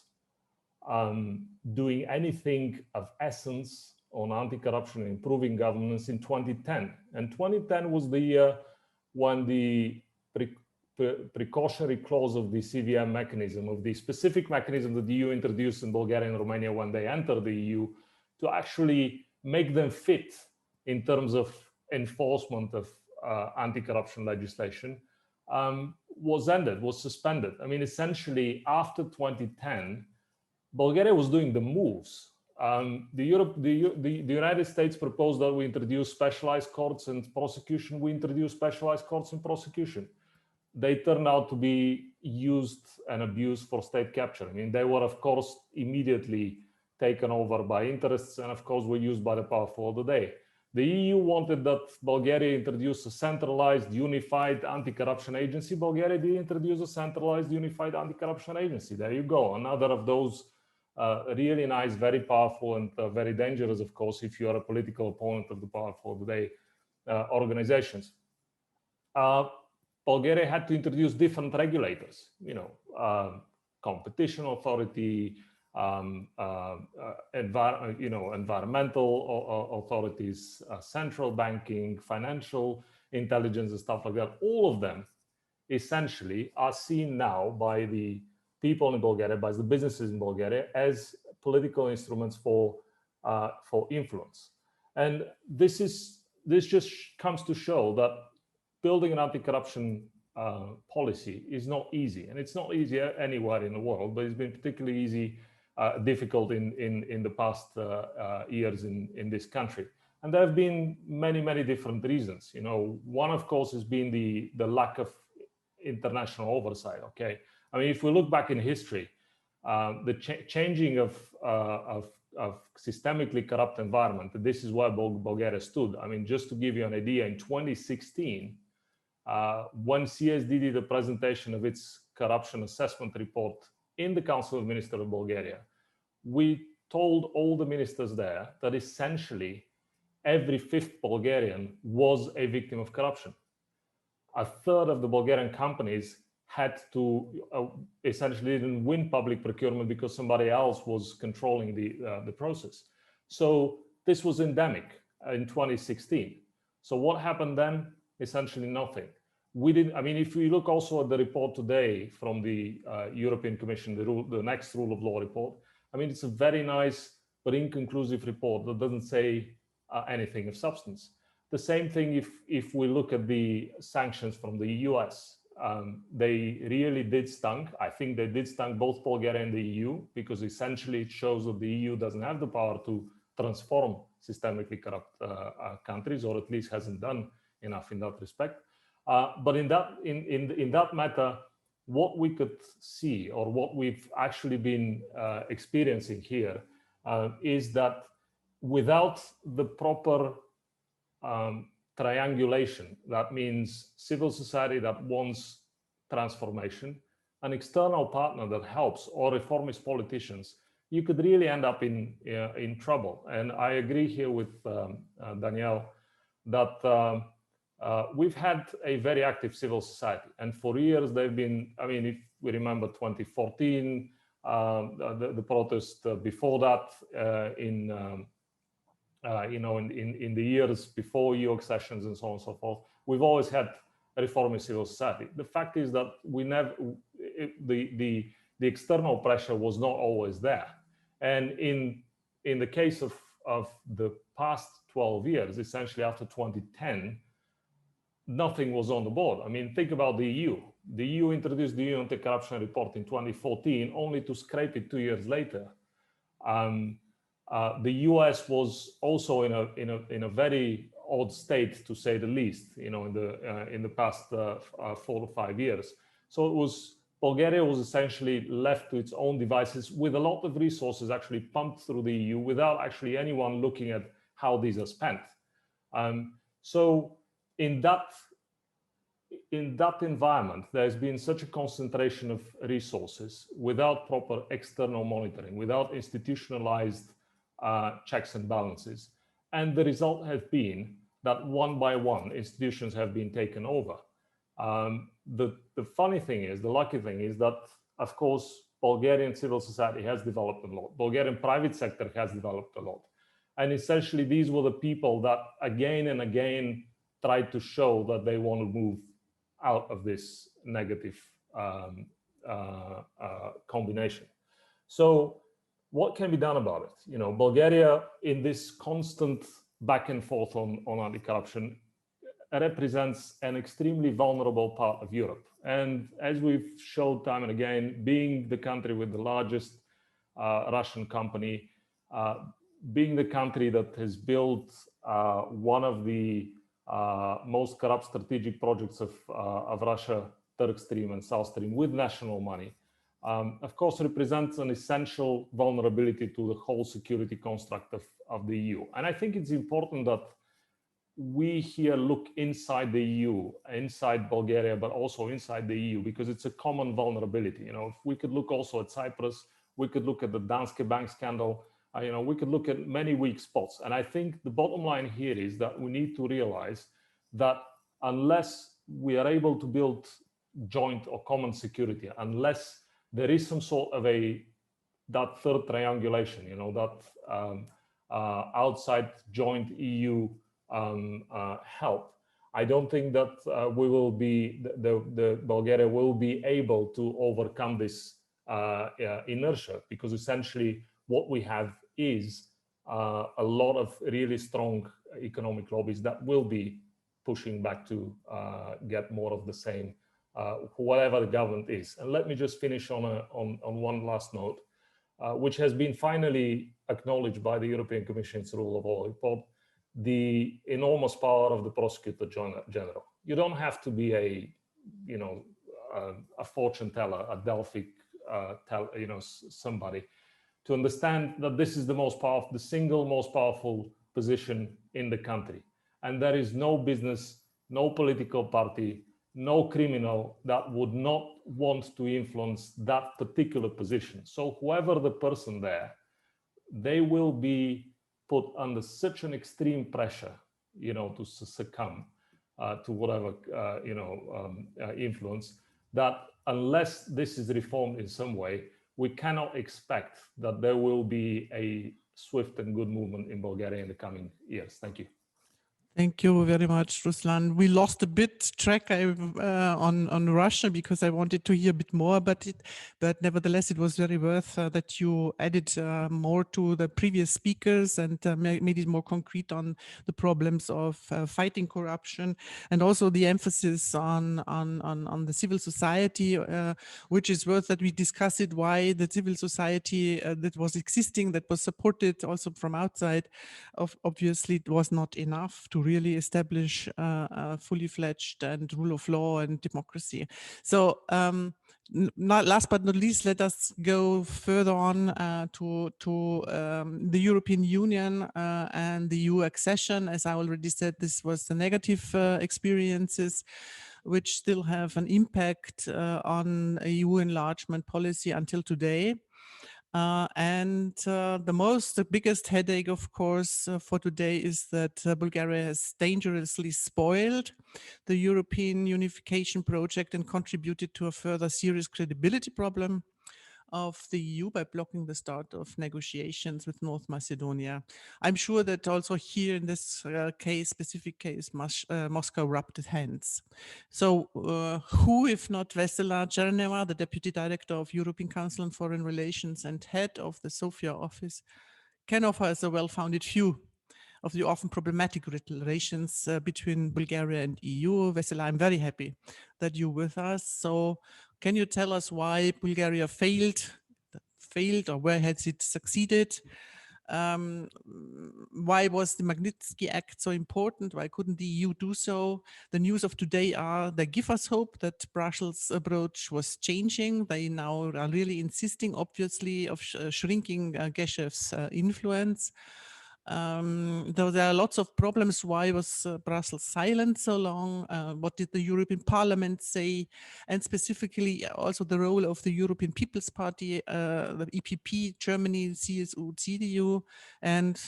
doing anything of essence on anti-corruption and improving governance in 2010. And 2010 was the year when the precautionary clause of the CVM mechanism, of the specific mechanism that the EU introduced in Bulgaria and Romania when they entered the EU, to actually make them fit in terms of enforcement of anti-corruption legislation, was suspended. I mean, essentially, after 2010, Bulgaria was doing the moves. The United States proposed that we introduce specialized courts and prosecution. We introduced specialized courts and prosecution. they turned out to be used and abused for state capture. I mean, they were, of course, immediately taken over by interests and, of course, were used by the powerful of the day. The EU wanted that Bulgaria introduce a centralized, unified anti-corruption agency. Bulgaria did introduce a centralized, unified anti-corruption agency. There you go. Another of those really nice, very powerful, and very dangerous, of course, if you are a political opponent of the powerful of the day organizations. Bulgaria had to introduce different regulators, competition authority, environmental authorities, central banking, financial intelligence, and stuff like that. All of them essentially are seen now by the people in Bulgaria, by the businesses in Bulgaria, as political instruments for influence. And this just comes to show that building an anti-corruption policy is not easy, and it's not easy anywhere in the world, but it's been particularly difficult in the past years in this country. And there have been many different reasons. One, of course, has been the lack of international oversight. Okay, I mean, if we look back in history, the changing of systemically corrupt environment, this is where Bulgaria stood. I mean, just to give you an idea, in 2016, when CSD did a presentation of its corruption assessment report in the Council of Ministers of Bulgaria, we told all the ministers there that essentially every fifth Bulgarian was a victim of corruption. A third of the Bulgarian companies had to essentially didn't win public procurement because somebody else was controlling the process. So this was endemic in 2016. So what happened then? Essentially nothing. We didn't. I mean, if we look also at the report today from the European Commission, the next rule of law report, I mean, it's a very nice but inconclusive report that doesn't say anything of substance. The same thing if we look at the sanctions from the US. They really did stung. I think they did stung both Bulgaria and the EU, because essentially it shows that the EU doesn't have the power to transform systemically corrupt countries, or at least hasn't done enough in that respect. But in that matter, what we could see, or what we've actually been experiencing here, is that without the proper triangulation, that means civil society that wants transformation, an external partner that helps, or reformist politicians, you could really end up in trouble. And I agree here with Danielle that we've had a very active civil society, and for years they've been. I mean, if we remember 2014, the protest before that, in the years before EU accessions and so on and so forth, we've always had a reformist civil society. The fact is that we never, the external pressure was not always there. And in the case of the past 12 years, essentially after 2010, nothing was on the board. I mean, think about the EU. The EU introduced the EU anti-corruption report in 2014, only to scrape it 2 years later. The US was also in a very odd state, to say the least, in the past 4 to 5 years. So Bulgaria was essentially left to its own devices, with a lot of resources actually pumped through the EU without actually anyone looking at how these are spent. So in that environment, there's been such a concentration of resources without proper external monitoring, without institutionalized checks and balances. And the result has been that one by one, institutions have been taken over. The funny thing is, the lucky thing is that, of course, Bulgarian civil society has developed a lot. Bulgarian private sector has developed a lot. And essentially, these were the people that again and again tried to show that they want to move out of this negative combination. So what can be done about it? Bulgaria, in this constant back and forth on anti-corruption, represents an extremely vulnerable part of Europe. And as we've showed time and again, being the country with the largest Russian company, being the country that has built one of the most corrupt strategic projects of Russia Turk Stream and South Stream with national money, of course, represents an essential vulnerability to the whole security construct of the EU. And I think it's important that we here look inside the EU, inside Bulgaria, but also inside the EU, because it's a common vulnerability. You know, if we could look also at Cyprus, we could look at the Danske Bank scandal, you know, we could look at many weak spots. And I think the bottom line here is that we need to realize that unless we are able to build joint or common security, unless there is some sort of that third triangulation, you know, that outside joint EU help, I don't think that we will be, the Bulgaria will be able to overcome this inertia, because essentially what we have is a lot of really strong economic lobbies that will be pushing back to get more of the same, whatever the government is. And let me just finish on one last note, which has been finally acknowledged by the European Commission's rule of law report, the enormous power of the prosecutor general. You don't have to be a fortune teller, a Delphic, somebody, to understand that this is the single most powerful position in the country. And there is no business, no political party, no criminal that would not want to influence that particular position. So whoever the person there, they will be put under such an extreme pressure, you know, to succumb to whatever, influence, that unless this is reformed in some way, we cannot expect that there will be a swift and good movement in Bulgaria in the coming years. Thank you. Thank you very much, Ruslan. We lost a bit track on Russia because I wanted to hear a bit more about it, but nevertheless, it was very worth that you added more to the previous speakers and made it more concrete on the problems of fighting corruption, and also the emphasis on the civil society, which is worth that we discuss it, why the civil society that was existing, that was supported also from outside, obviously it was not enough to really establish a fully fledged and rule of law and democracy. So last but not least, let us go further on to the European Union and the EU accession. As I already said, this was the negative experiences which still have an impact on EU enlargement policy until today. The biggest headache, of course, for today is that Bulgaria has dangerously spoiled the European unification project and contributed to a further serious credibility problem of the EU by blocking the start of negotiations with North Macedonia. I'm sure that also here in this specific case, Moscow rubbed its hands. So who, if not Vesela Cherneva, the Deputy Director of European Council on Foreign Relations and head of the Sofia office, can offer us a well-founded view of the often problematic relations between Bulgaria and EU. Vesela, I'm very happy that you're with us. So can you tell us why Bulgaria failed, or where has it succeeded? Why was the Magnitsky Act so important? Why couldn't the EU do so? The news of today they give us hope that Brussels' approach was changing. They now are really insisting, obviously, of shrinking Geshev's influence. Though there are lots of problems. Why was Brussels silent so long? What did the European Parliament say? And specifically also the role of the European People's Party, the EPP, Germany, CSU, CDU, and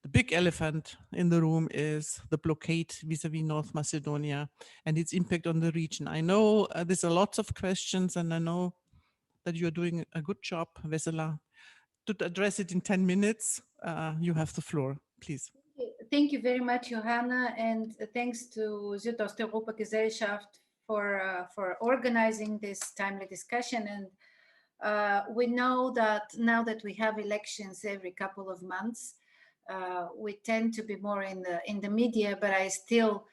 the big elephant in the room is the blockade vis-a-vis North Macedonia and its impact on the region. I know there's a lots of questions, and I know that you're doing a good job, Vesela. To address it in 10 minutes, you have the floor, please. Thank you very much, Johanna, and thanks to Südosteuropa-Gesellschaft for organizing this timely discussion. And we know that now that we have elections every couple of months, we tend to be more in the media, but I still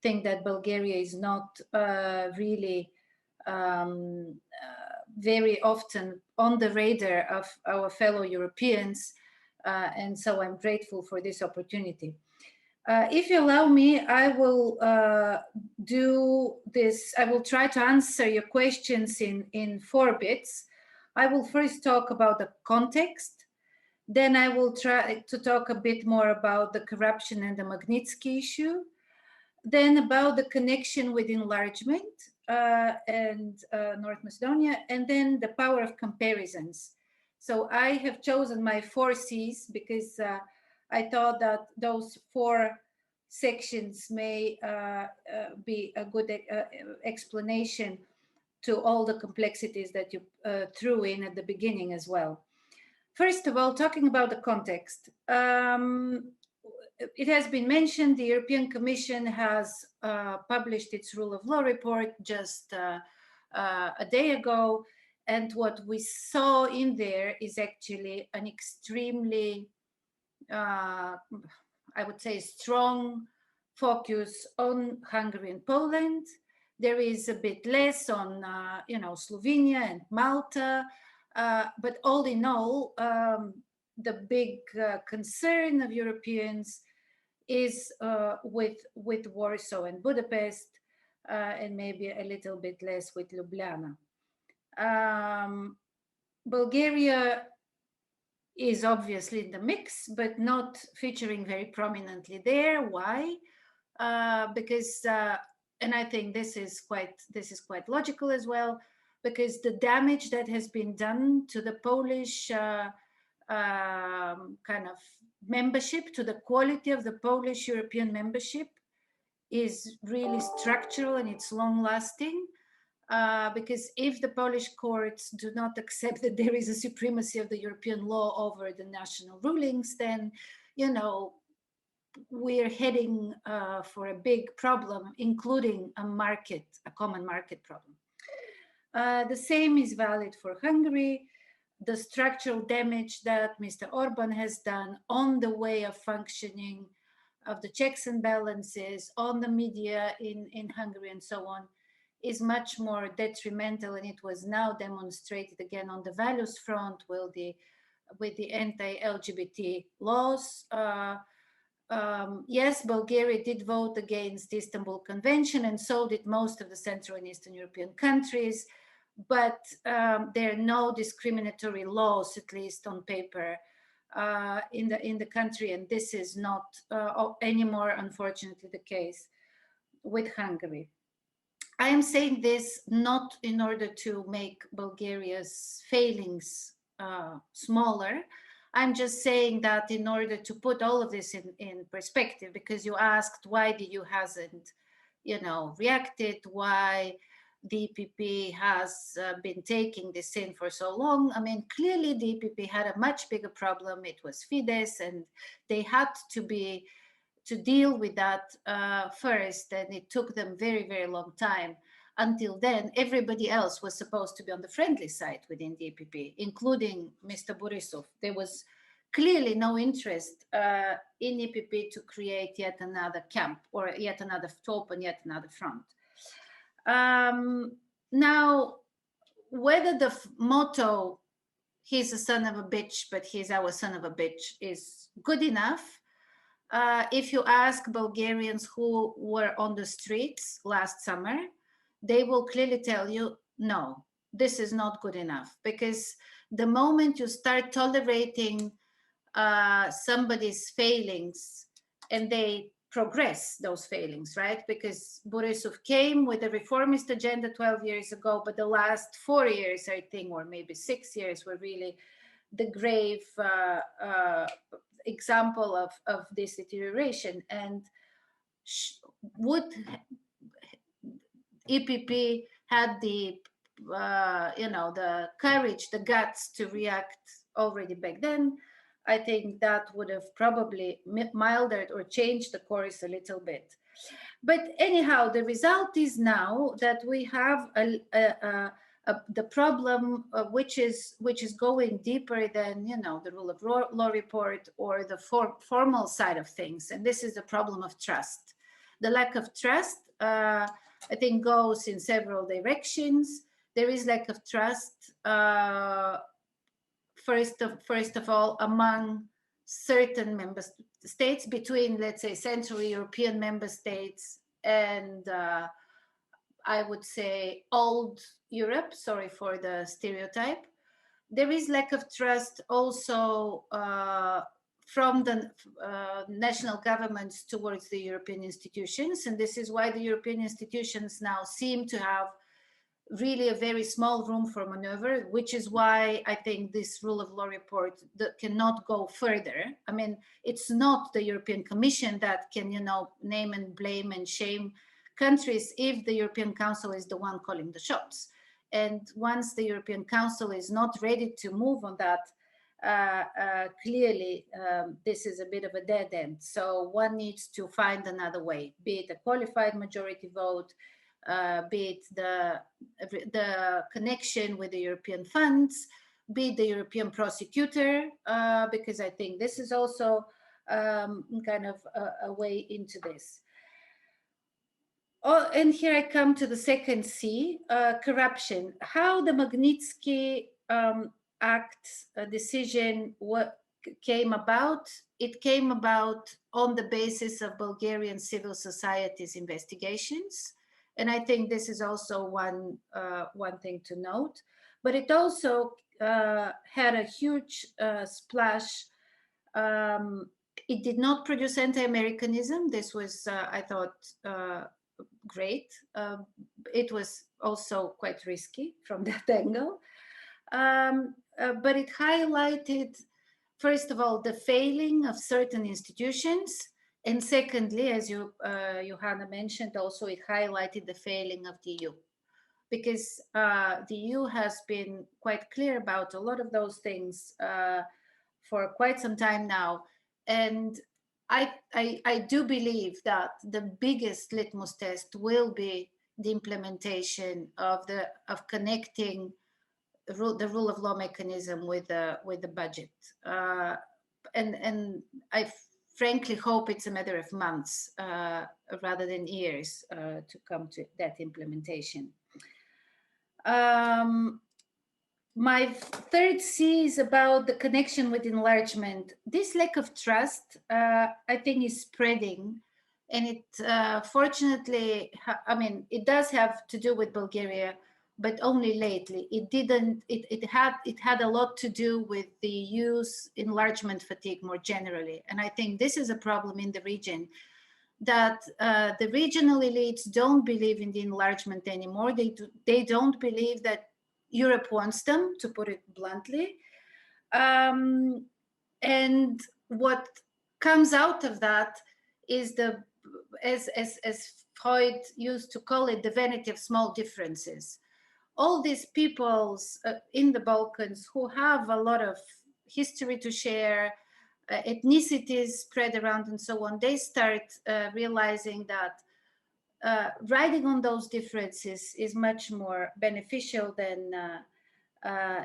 think that Bulgaria is not really very often on the radar of our fellow Europeans, and so I'm grateful for this opportunity. If you allow me, I will do this. I will try to answer your questions in 4 bits. I will first talk about the context. Then I will try to talk a bit more about the corruption and the Magnitsky issue. Then about the connection with enlargement and North Macedonia, and then the power of comparisons. So I have chosen my 4 C's because I thought that those 4 sections may be a good explanation to all the complexities that you threw in at the beginning as well. First of all, talking about the context. It has been mentioned the European Commission has published its rule of law report just a day ago. And what we saw in there is actually an extremely, I would say, strong focus on Hungary and Poland. There is a bit less on, Slovenia and Malta. But all in all, the big concern of Europeans is with Warsaw and Budapest, and maybe a little bit less with Ljubljana. Bulgaria is obviously in the mix, but not featuring very prominently there. Why? Because, and I think this is quite logical as well, because the damage that has been done to the Polish kind of membership, to the quality of the Polish European membership, is really structural and it's long lasting. Because if the Polish courts do not accept that there is a supremacy of the European law over the national rulings, then, we're heading for a big problem, including a common market problem. The same is valid for Hungary. The structural damage that Mr. Orban has done on the way of functioning of the checks and balances, on the media in Hungary and so on, is much more detrimental, and it was now demonstrated again on the values front with the anti-LGBT laws. Yes, Bulgaria did vote against the Istanbul Convention, and so did most of the Central and Eastern European countries. But there are no discriminatory laws, at least on paper, in the country, and this is not anymore, unfortunately, the case with Hungary. I am saying this not in order to make Bulgaria's failings smaller. I'm just saying that in order to put all of this in perspective, because you asked why the EU hasn't, reacted, why the EPP has been taking this in for so long. I mean, clearly the EPP had a much bigger problem. It was Fidesz, and they had to deal with that first, and it took them very, very long time. Until then, everybody else was supposed to be on the friendly side within the EPP, including Mr. Borisov. There was clearly no interest in EPP to create yet another camp or to open yet another front. Now, whether the motto, he's a son of a bitch, but he's our son of a bitch, is good enough, if you ask Bulgarians who were on the streets last summer, they will clearly tell you, no, this is not good enough. Because the moment you start tolerating somebody's failings, and they progress those failings, right? Because Borisov came with a reformist agenda 12 years ago, but the last 4 years, I think, or maybe 6 years, were really the grave example of this deterioration. And would EPP had the the courage, the guts to react already back then, I think that would have probably mildered or changed the course a little bit. But anyhow, the result is now that we have the problem which is going deeper than the rule of law report or the formal side of things, and this is the problem of trust. The lack of trust, I think, goes in several directions. There is lack of trust, first of all, among certain member states, between, let's say, Central European member states and I would say old Europe, sorry for the stereotype. There is lack of trust also from the national governments towards the European institutions. And this is why the European institutions now seem to have really a very small room for maneuver, which is why I think this rule of law report cannot go further. I mean, it's not the European Commission that can, you know, name and blame and shame countries if the European Council is the one calling the shots. And once the European Council is not ready to move on that, clearly this is a bit of a dead end. So one needs to find another way, be it a qualified majority vote, be it the connection with the European funds, be it the European prosecutor, because I think this is also kind of a way into this. Oh, and here I come to the second C, corruption. How the Magnitsky Act decision came about? It came about on the basis of Bulgarian civil society's investigations. And I think this is also one thing to note. But it also had a huge splash. It did not produce anti-Americanism. This was, I thought, great. It was also quite risky from that angle. But it highlighted, first of all, the failing of certain institutions. And secondly, as Johanna mentioned, also it highlighted the failing of the EU. Because the EU has been quite clear about a lot of those things for quite some time now. And I do believe that the biggest litmus test will be the implementation of connecting the rule of law mechanism with the budget, and I frankly hope it's a matter of months rather than years to come to that implementation. My third C is about the connection with enlargement. This lack of trust, I think, is spreading. And it, fortunately, I mean, it does have to do with Bulgaria, but only lately. It had a lot to do with the EU's enlargement fatigue more generally. And I think this is a problem in the region, that the regional elites don't believe in the enlargement anymore. They don't believe that Europe wants them, to put it bluntly. And what comes out of that is as Freud used to call it, the vanity of small differences. All these peoples in the Balkans who have a lot of history to share, ethnicities spread around and so on, they start realizing that riding on those differences is much more beneficial than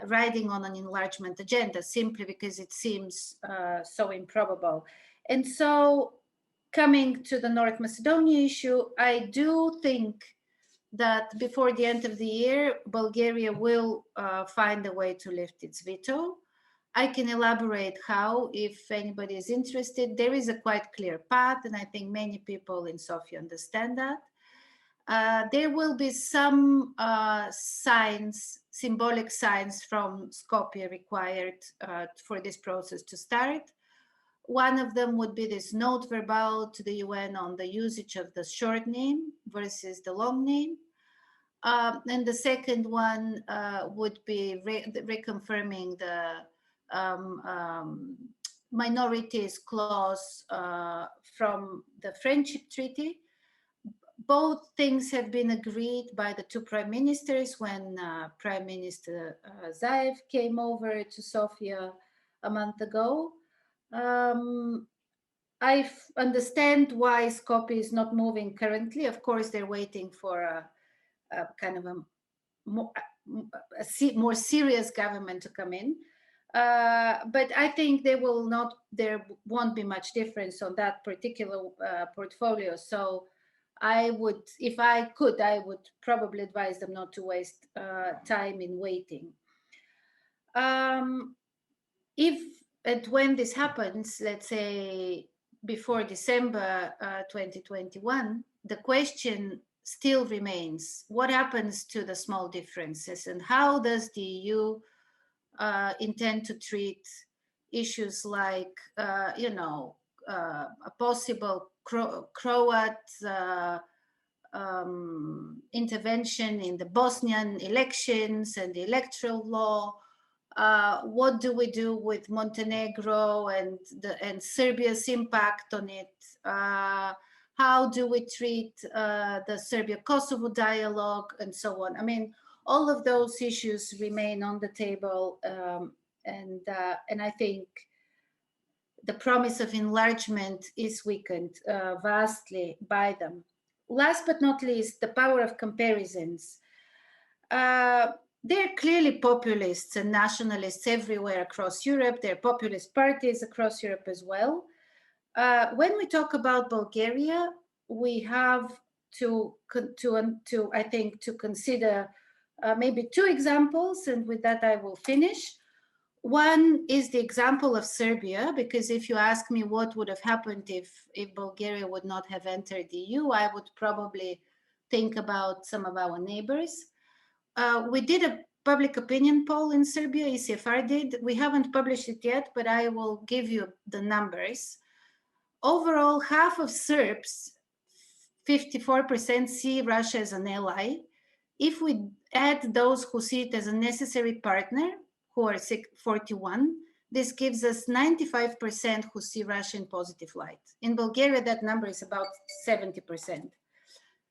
riding on an enlargement agenda, simply because it seems so improbable. And so, coming to the North Macedonia issue, I do think that before the end of the year, Bulgaria will find a way to lift its veto. I can elaborate how, if anybody is interested. There is a quite clear path, and I think many people in Sofia understand that. There will be some signs, symbolic signs from Skopje required for this process to start. One of them would be this note verbal to the UN on the usage of the short name versus the long name. And the second one would be reconfirming the minorities clause from the Friendship Treaty. Both things have been agreed by the two prime ministers when Prime Minister Zaev came over to Sofia a month ago. I understand why Skopje is not moving currently. Of course, they're waiting for a kind of a more serious government to come in. But I think there won't be much difference on that particular portfolio. So I would, if I could, I would probably advise them not to waste time in waiting. If and when this happens, let's say before December 2021, the question still remains, what happens to the small differences, and how does the EU intend to treat issues like, a possible Croat intervention in the Bosnian elections and the electoral law? What do we do with Montenegro and Serbia's impact on it? How do we treat the Serbia-Kosovo dialogue and so on? I mean, all of those issues remain on the table, and I think the promise of enlargement is weakened vastly by them. Last but not least, the power of comparisons. They're clearly populists and nationalists everywhere across Europe. There are populist parties across Europe as well. When we talk about Bulgaria, we have to I think, to consider maybe two examples, and with that I will finish. One is the example of Serbia, because if you ask me what would have happened if Bulgaria would not have entered the EU, I would probably think about some of our neighbors. We did a public opinion poll in Serbia, ECFR did. We haven't published it yet, but I will give you the numbers. Overall, half of Serbs, 54%, see Russia as an ally. If we add those who see it as a necessary partner, who are 41, this gives us 95% who see Russia in positive light. In Bulgaria, that number is about 70%.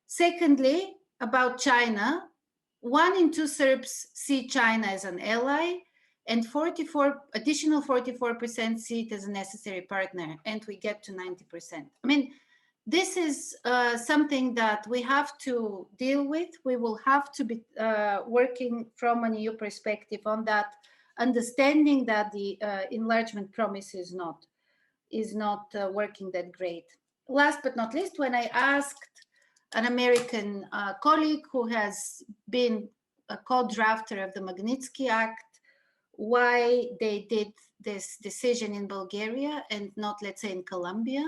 Secondly, about China, 1 in 2 Serbs see China as an ally, and 44% see it as a necessary partner, and we get to 90%. I mean, this is something that we have to deal with. We will have to be working from an EU perspective on that, understanding that the enlargement promise is not working that great. Last but not least, when I asked an American colleague who has been a co-drafter of the Magnitsky Act why they did this decision in Bulgaria and not, let's say, in Colombia,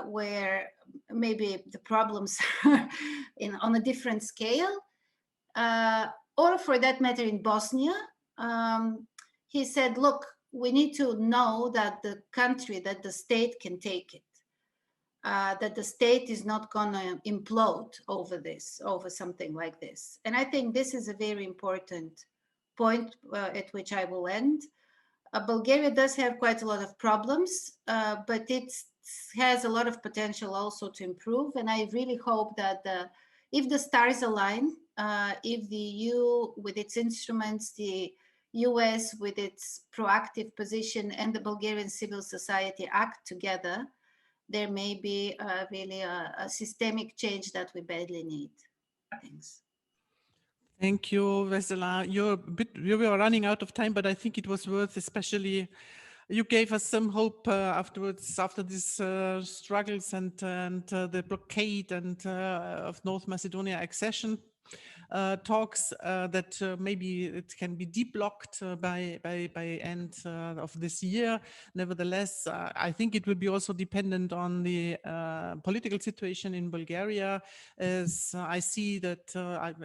where maybe the problems are on a different scale, or for that matter in Bosnia, he said, look, we need to know that the country, that the state can take it, that the state is not going to implode over this, over something like this. And I think this is a very important point at which I will end. Bulgaria does have quite a lot of problems, but it has a lot of potential also to improve. And I really hope that if the stars align, if the EU with its instruments, the US with its proactive position, and the Bulgarian civil society act together, there may be really a systemic change that we badly need. Thanks. Thank you, Vesela. We were running out of time, but I think it was worth, especially you gave us some hope afterwards, after these struggles and the blockade and of North Macedonia accession talks, that maybe it can be deblocked by end of this year. Nevertheless, I think it will be also dependent on the political situation in Bulgaria. As I see that,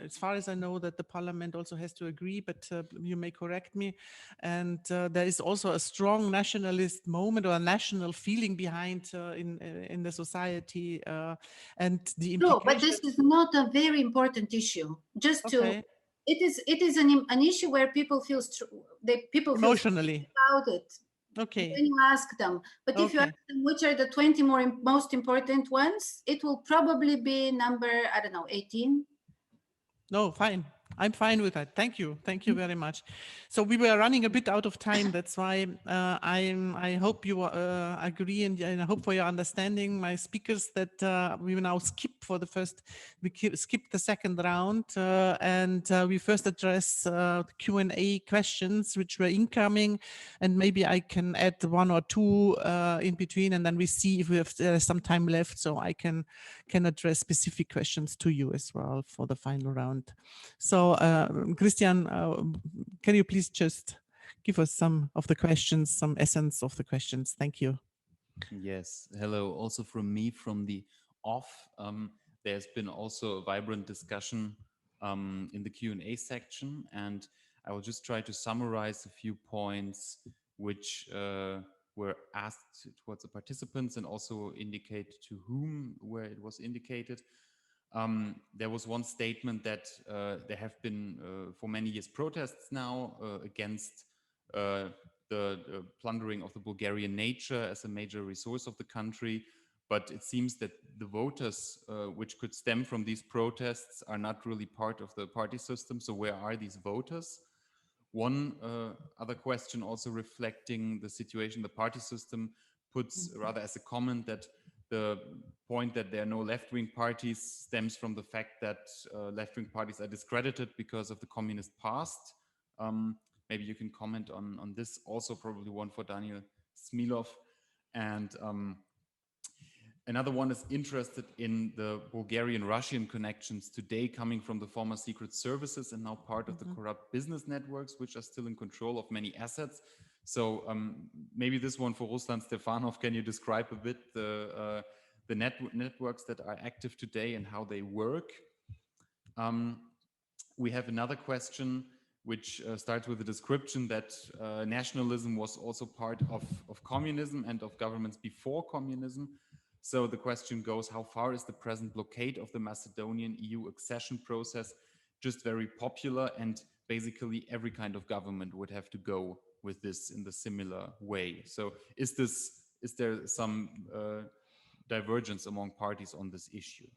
as far as I know, that the parliament also has to agree, but you may correct me. And there is also a strong nationalist moment or a national feeling behind in the society, and the No, but this is not a very important issue. Just to, it is an issue where people feel emotionally about it. Okay. When you ask them, but if you ask them which are the 20 most important ones, it will probably be number, I don't know, 18. No, fine. I'm fine with that. Thank you. Thank you very much. So we were running a bit out of time. That's why I hope you agree, and I hope for your understanding, my speakers, that we will now skip the second round, and we first address the Q&A questions which were incoming, and maybe I can add 1 or 2 in between, and then we see if we have some time left, so I can address specific questions to you as well for the final round. So Christian, can you please just give us some of the questions, some essence of the questions? Thank you. Yes, hello. Also from me, from the off. There's been also a vibrant discussion in the Q&A section, and I will just try to summarize a few points which were asked towards the participants and also indicate to whom where it was indicated. There was one statement that there have been for many years protests now against the plundering of the Bulgarian nature as a major resource of the country. But it seems that the voters which could stem from these protests are not really part of the party system. So where are these voters? One other question also reflecting the situation, the party system puts rather as a comment that the point that there are no left-wing parties stems from the fact that left-wing parties are discredited because of the communist past. Maybe you can comment on this. Also probably one for Daniel Smilov. And another one is interested in the Bulgarian-Russian connections today coming from the former secret services and now part of the corrupt business networks, which are still in control of many assets. So maybe this one for Ruslan Stefanov, can you describe a bit the networks that are active today and how they work? We have another question which starts with a description that nationalism was also part of communism and of governments before communism. So the question goes, how far is the present blockade of the Macedonian EU accession process just very popular, and basically every kind of government would have to go with this in the similar way? So is there some divergence among parties on this issue?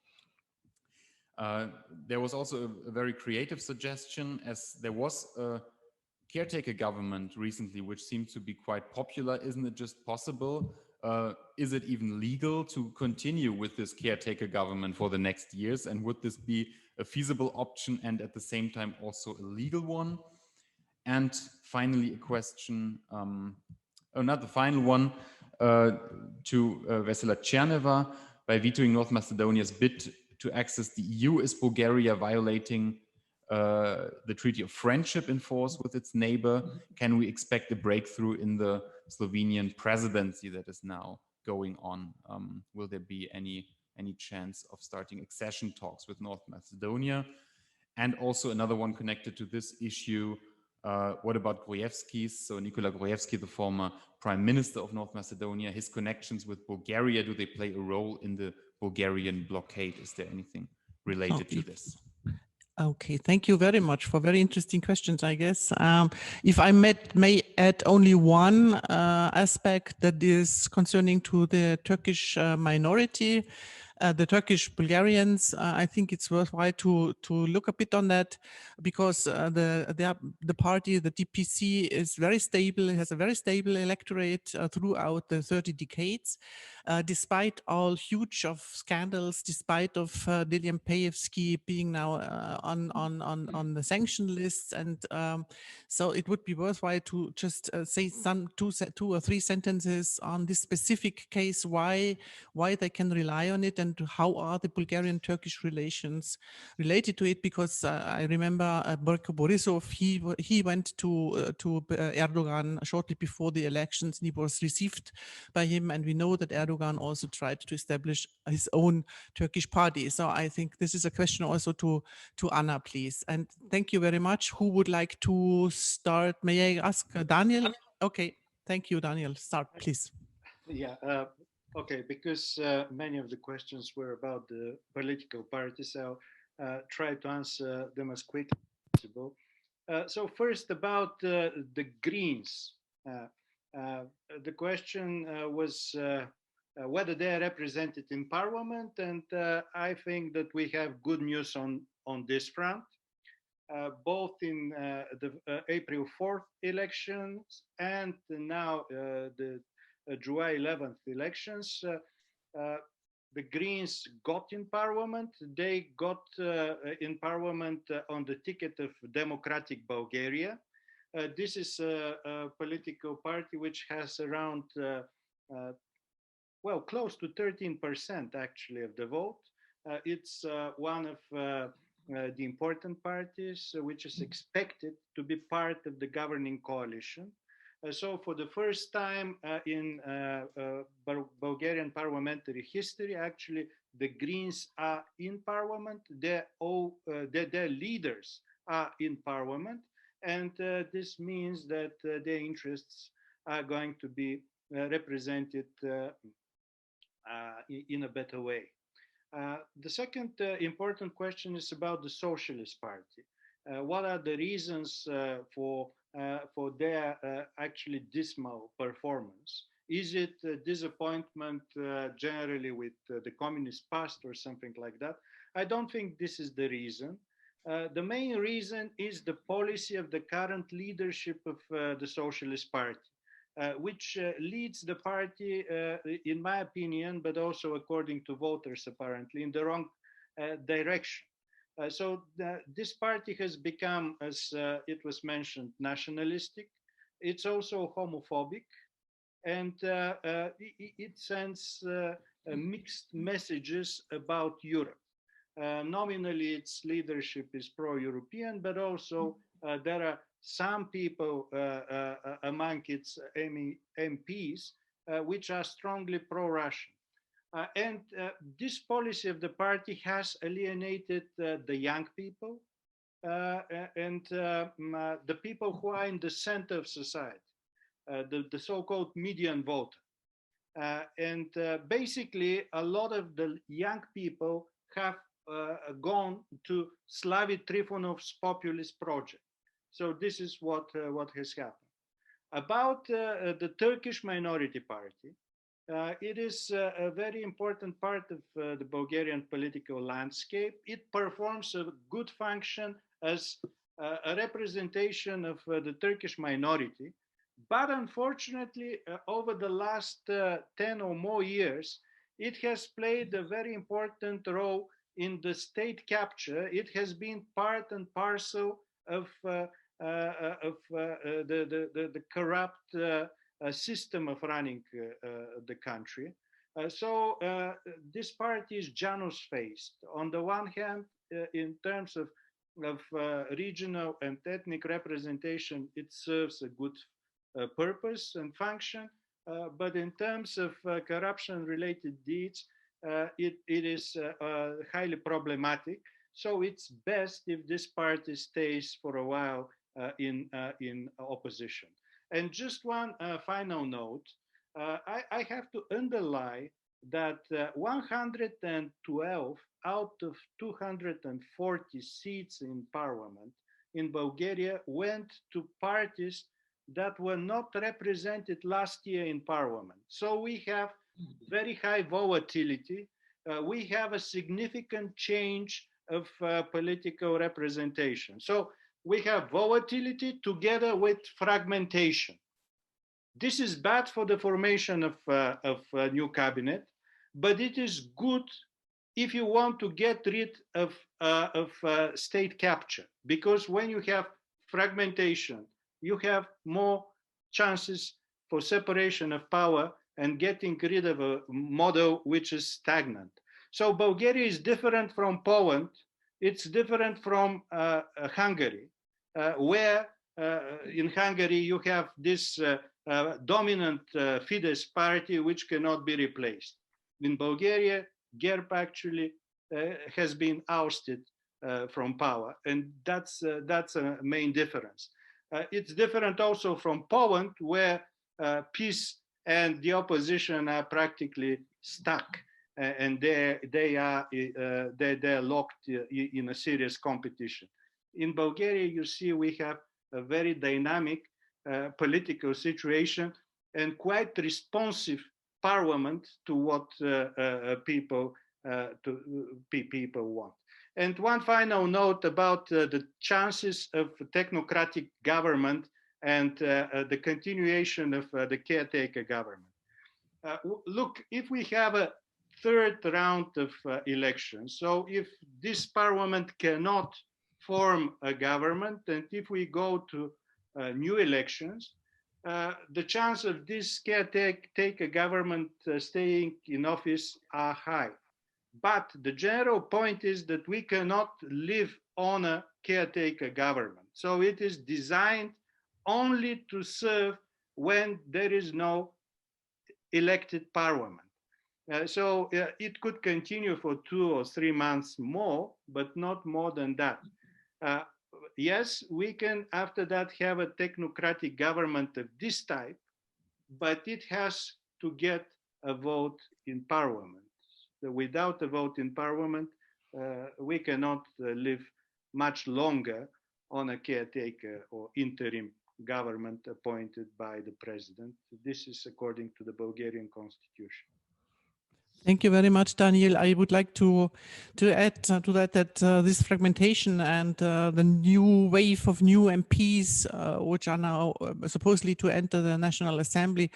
There was also a very creative suggestion, as there was a caretaker government recently, which seemed to be quite popular. Isn't it just possible? Is it even legal to continue with this caretaker government for the next years? And would this be a feasible option and at the same time also a legal one? And finally, a question, not the final one, to Vesela Cherneva. By vetoing North Macedonia's bid to access the EU, is Bulgaria violating the Treaty of Friendship in force with its neighbor? Can we expect a breakthrough in the Slovenian presidency that is now going on? Will there be any chance of starting accession talks with North Macedonia? And also another one connected to this issue, what about Gruevski? So Nikola Gruevski, the former prime minister of North Macedonia, his connections with Bulgaria, do they play a role in the Bulgarian blockade? Is there anything related to this? Okay, thank you very much for very interesting questions, I guess. If I may add only one aspect that is concerning to the Turkish minority, the Turkish Bulgarians, I think it's worthwhile to look a bit on that, because the party, the DPC, is very stable. It has a very stable electorate throughout the 30 decades, despite all huge of scandals, despite of Dilian Pejevski being now on the sanction lists, and so it would be worthwhile to just say two or three sentences on this specific case, why they can rely on it, and how are the Bulgarian-Turkish relations related to it? Because I remember Boyko Borisov, he went to Erdogan shortly before the elections, and he was received by him, and we know that Erdogan also tried to establish his own Turkish party. So I think this is a question also to Anna, please. And thank you very much. Who would like to start? May I ask Daniel? Okay, thank you, Daniel. Start, please. Yeah. Okay, because many of the questions were about the political parties, I'll try to answer them as quickly as possible. So first about the Greens. The question was whether they are represented in Parliament, and I think that we have good news on this front. Both in the April 4th elections and now the July 11th elections, the Greens got in Parliament. They got in Parliament on the ticket of Democratic Bulgaria. This is a political party which has around, well, close to 13% actually of the vote. It's one of the important parties which is expected to be part of the governing coalition. So for the first time in Bulgarian parliamentary history, actually, the Greens are in parliament, their leaders are in parliament, and this means that their interests are going to be represented in a better way. The second important question is about the Socialist Party. What are the reasons for their actually dismal performance? Is it disappointment generally with the communist past or something like that? I don't think this is the reason. The main reason is the policy of the current leadership of the Socialist Party, which leads the party, in my opinion, but also according to voters apparently, in the wrong direction. So this party has become, as it was mentioned, nationalistic. It's also homophobic, and it sends mixed messages about Europe. Nominally, its leadership is pro-European, but also there are some people among its MPs which are strongly pro-Russian. And this policy of the party has alienated the young people and the people who are in the center of society, the so-called median voter. And basically, a lot of the young people have gone to Slavy Trifonov's populist project. So this is what has happened. About the Turkish minority party, it is a very important part of the Bulgarian political landscape. It performs a good function as a representation of the Turkish minority. But unfortunately, over the last 10 or more years, it has played a very important role in the state capture. It has been part and parcel of the corrupt system of running the country. So this party is Janus-faced. On the one hand, in terms of regional and ethnic representation, it serves a good purpose and function, but in terms of corruption-related deeds, it is highly problematic. So it's best if this party stays for a while in opposition. And just one final note, I have to underline that 112 out of 240 seats in parliament in Bulgaria went to parties that were not represented last year in parliament. So we have very high volatility. We have a significant change of political representation. So we have volatility together with fragmentation. This is bad for the formation of a new cabinet, but it is good if you want to get rid of state capture, because when you have fragmentation, you have more chances for separation of power and getting rid of a model which is stagnant. So Bulgaria is different from Poland. It's different from Hungary, where in Hungary you have this dominant Fidesz party which cannot be replaced. In Bulgaria, GERB actually has been ousted from power, and that's a main difference. It's different also from Poland, where peace and the opposition are practically stuck, and they're locked in a serious competition. In Bulgaria, you see, we have a very dynamic political situation and quite responsive parliament to what people want. And one final note about the chances of technocratic government and the continuation of the caretaker government. Look, if we have a third round of elections, so if this parliament cannot form a government, and if we go to new elections, the chance of this caretaker government staying in office are high. But the general point is that we cannot live on a caretaker government. So it is designed only to serve when there is no elected parliament. So it could continue for 2 or 3 months more, but not more than that. Yes, we can after that have a technocratic government of this type, but it has to get a vote in parliament. So without a vote in parliament, we cannot live much longer on a caretaker or interim government appointed by the president. This is according to the Bulgarian constitution. Thank you very much, Daniel. I would like to add to that this fragmentation and the new wave of new MPs, which are now supposedly to enter the National Assembly,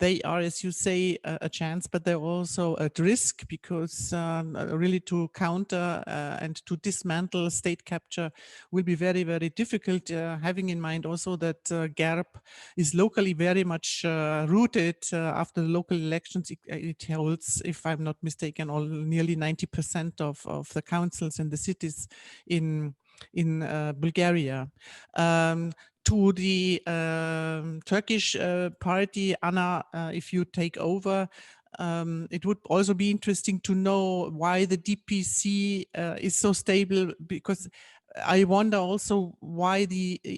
they are, as you say, a chance, but they're also at risk because really to counter and to dismantle state capture will be very, very difficult, having in mind also that GERB is locally very much rooted after the local elections. It holds, if I'm not mistaken, nearly 90% of the councils and the cities in Bulgaria. To the Turkish party, Anna, if you take over, it would also be interesting to know why the DPC is so stable, because I wonder also why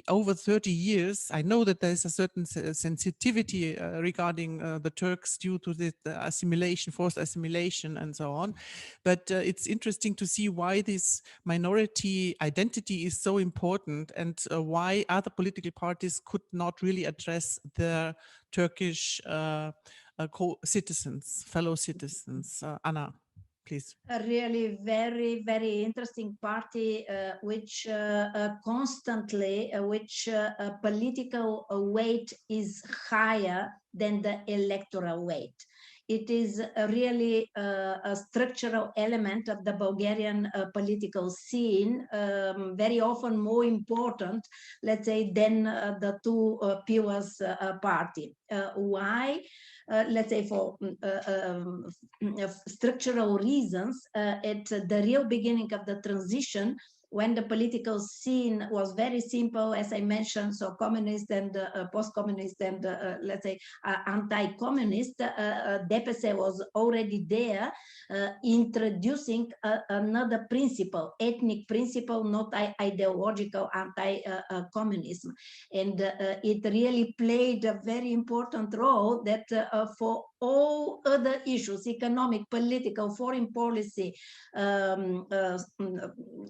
over 30 years, I know that there's a certain sensitivity regarding the Turks due to the assimilation, forced assimilation and so on. But it's interesting to see why this minority identity is so important and why other political parties could not really address their Turkish co-citizens, fellow citizens. Anna, please. A really very, very interesting party, which constantly, which political weight is higher than the electoral weight. It is really a structural element of the Bulgarian political scene, very often more important, let's say, than the two pillars party. Why? Let's say for structural reasons, at the real beginning of the transition, when the political scene was very simple, as I mentioned, so communist and post-communist and let's say anti-communist, DPC was already there, introducing another principle, ethnic principle, not ideological anti-communism. And it really played a very important role that for all other issues, economic, political, foreign policy,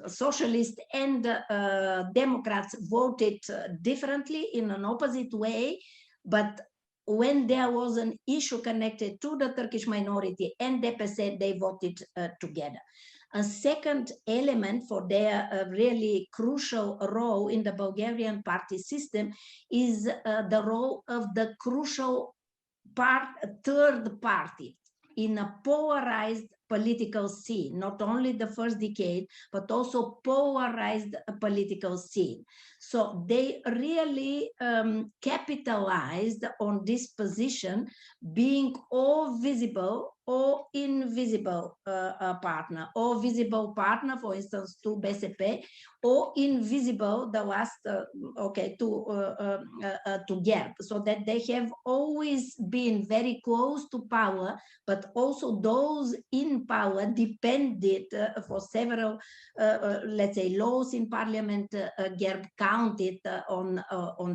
socialist and Democrats voted differently in an opposite way, but when there was an issue connected to the Turkish minority and DPC, they voted together. A second element for their really crucial role in the Bulgarian party system is the role of the crucial third party in a polarized political scene, not only the first decade, but also polarized political scene. So they really capitalized on this position, being all visible or invisible partner, or visible partner, for instance, to BSP, or invisible, the last, to GERB, so that they have always been very close to power, but also those in power depended for several, let's say, laws in parliament. GERB counted on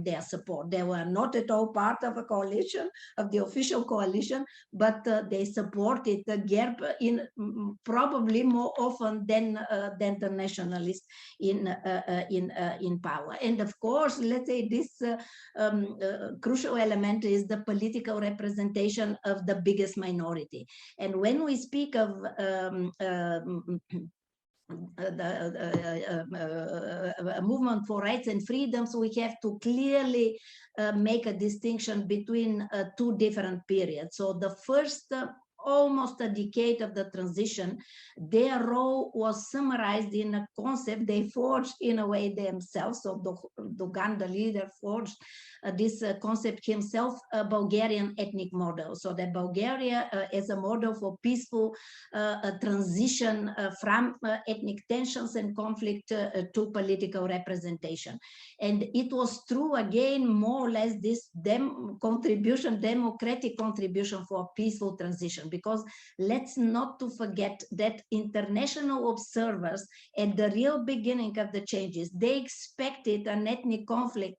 their support. They were not at all part of a coalition, of the official coalition, but they supported the GERB in probably more often than the nationalists in power. And of course, let's say this crucial element is the political representation of the biggest minority. And when we speak of a movement for rights and freedoms, we have to clearly make a distinction between two different periods. So the first almost a decade of the transition, their role was summarized in a concept they forged in a way themselves. So Dogan, the leader, forged this concept himself, a Bulgarian ethnic model. So that Bulgaria is a model for peaceful transition from ethnic tensions and conflict to political representation. And it was true, again, more or less this democratic contribution for peaceful transition. because let's not to forget that international observers at the real beginning of the changes, they expected an ethnic conflict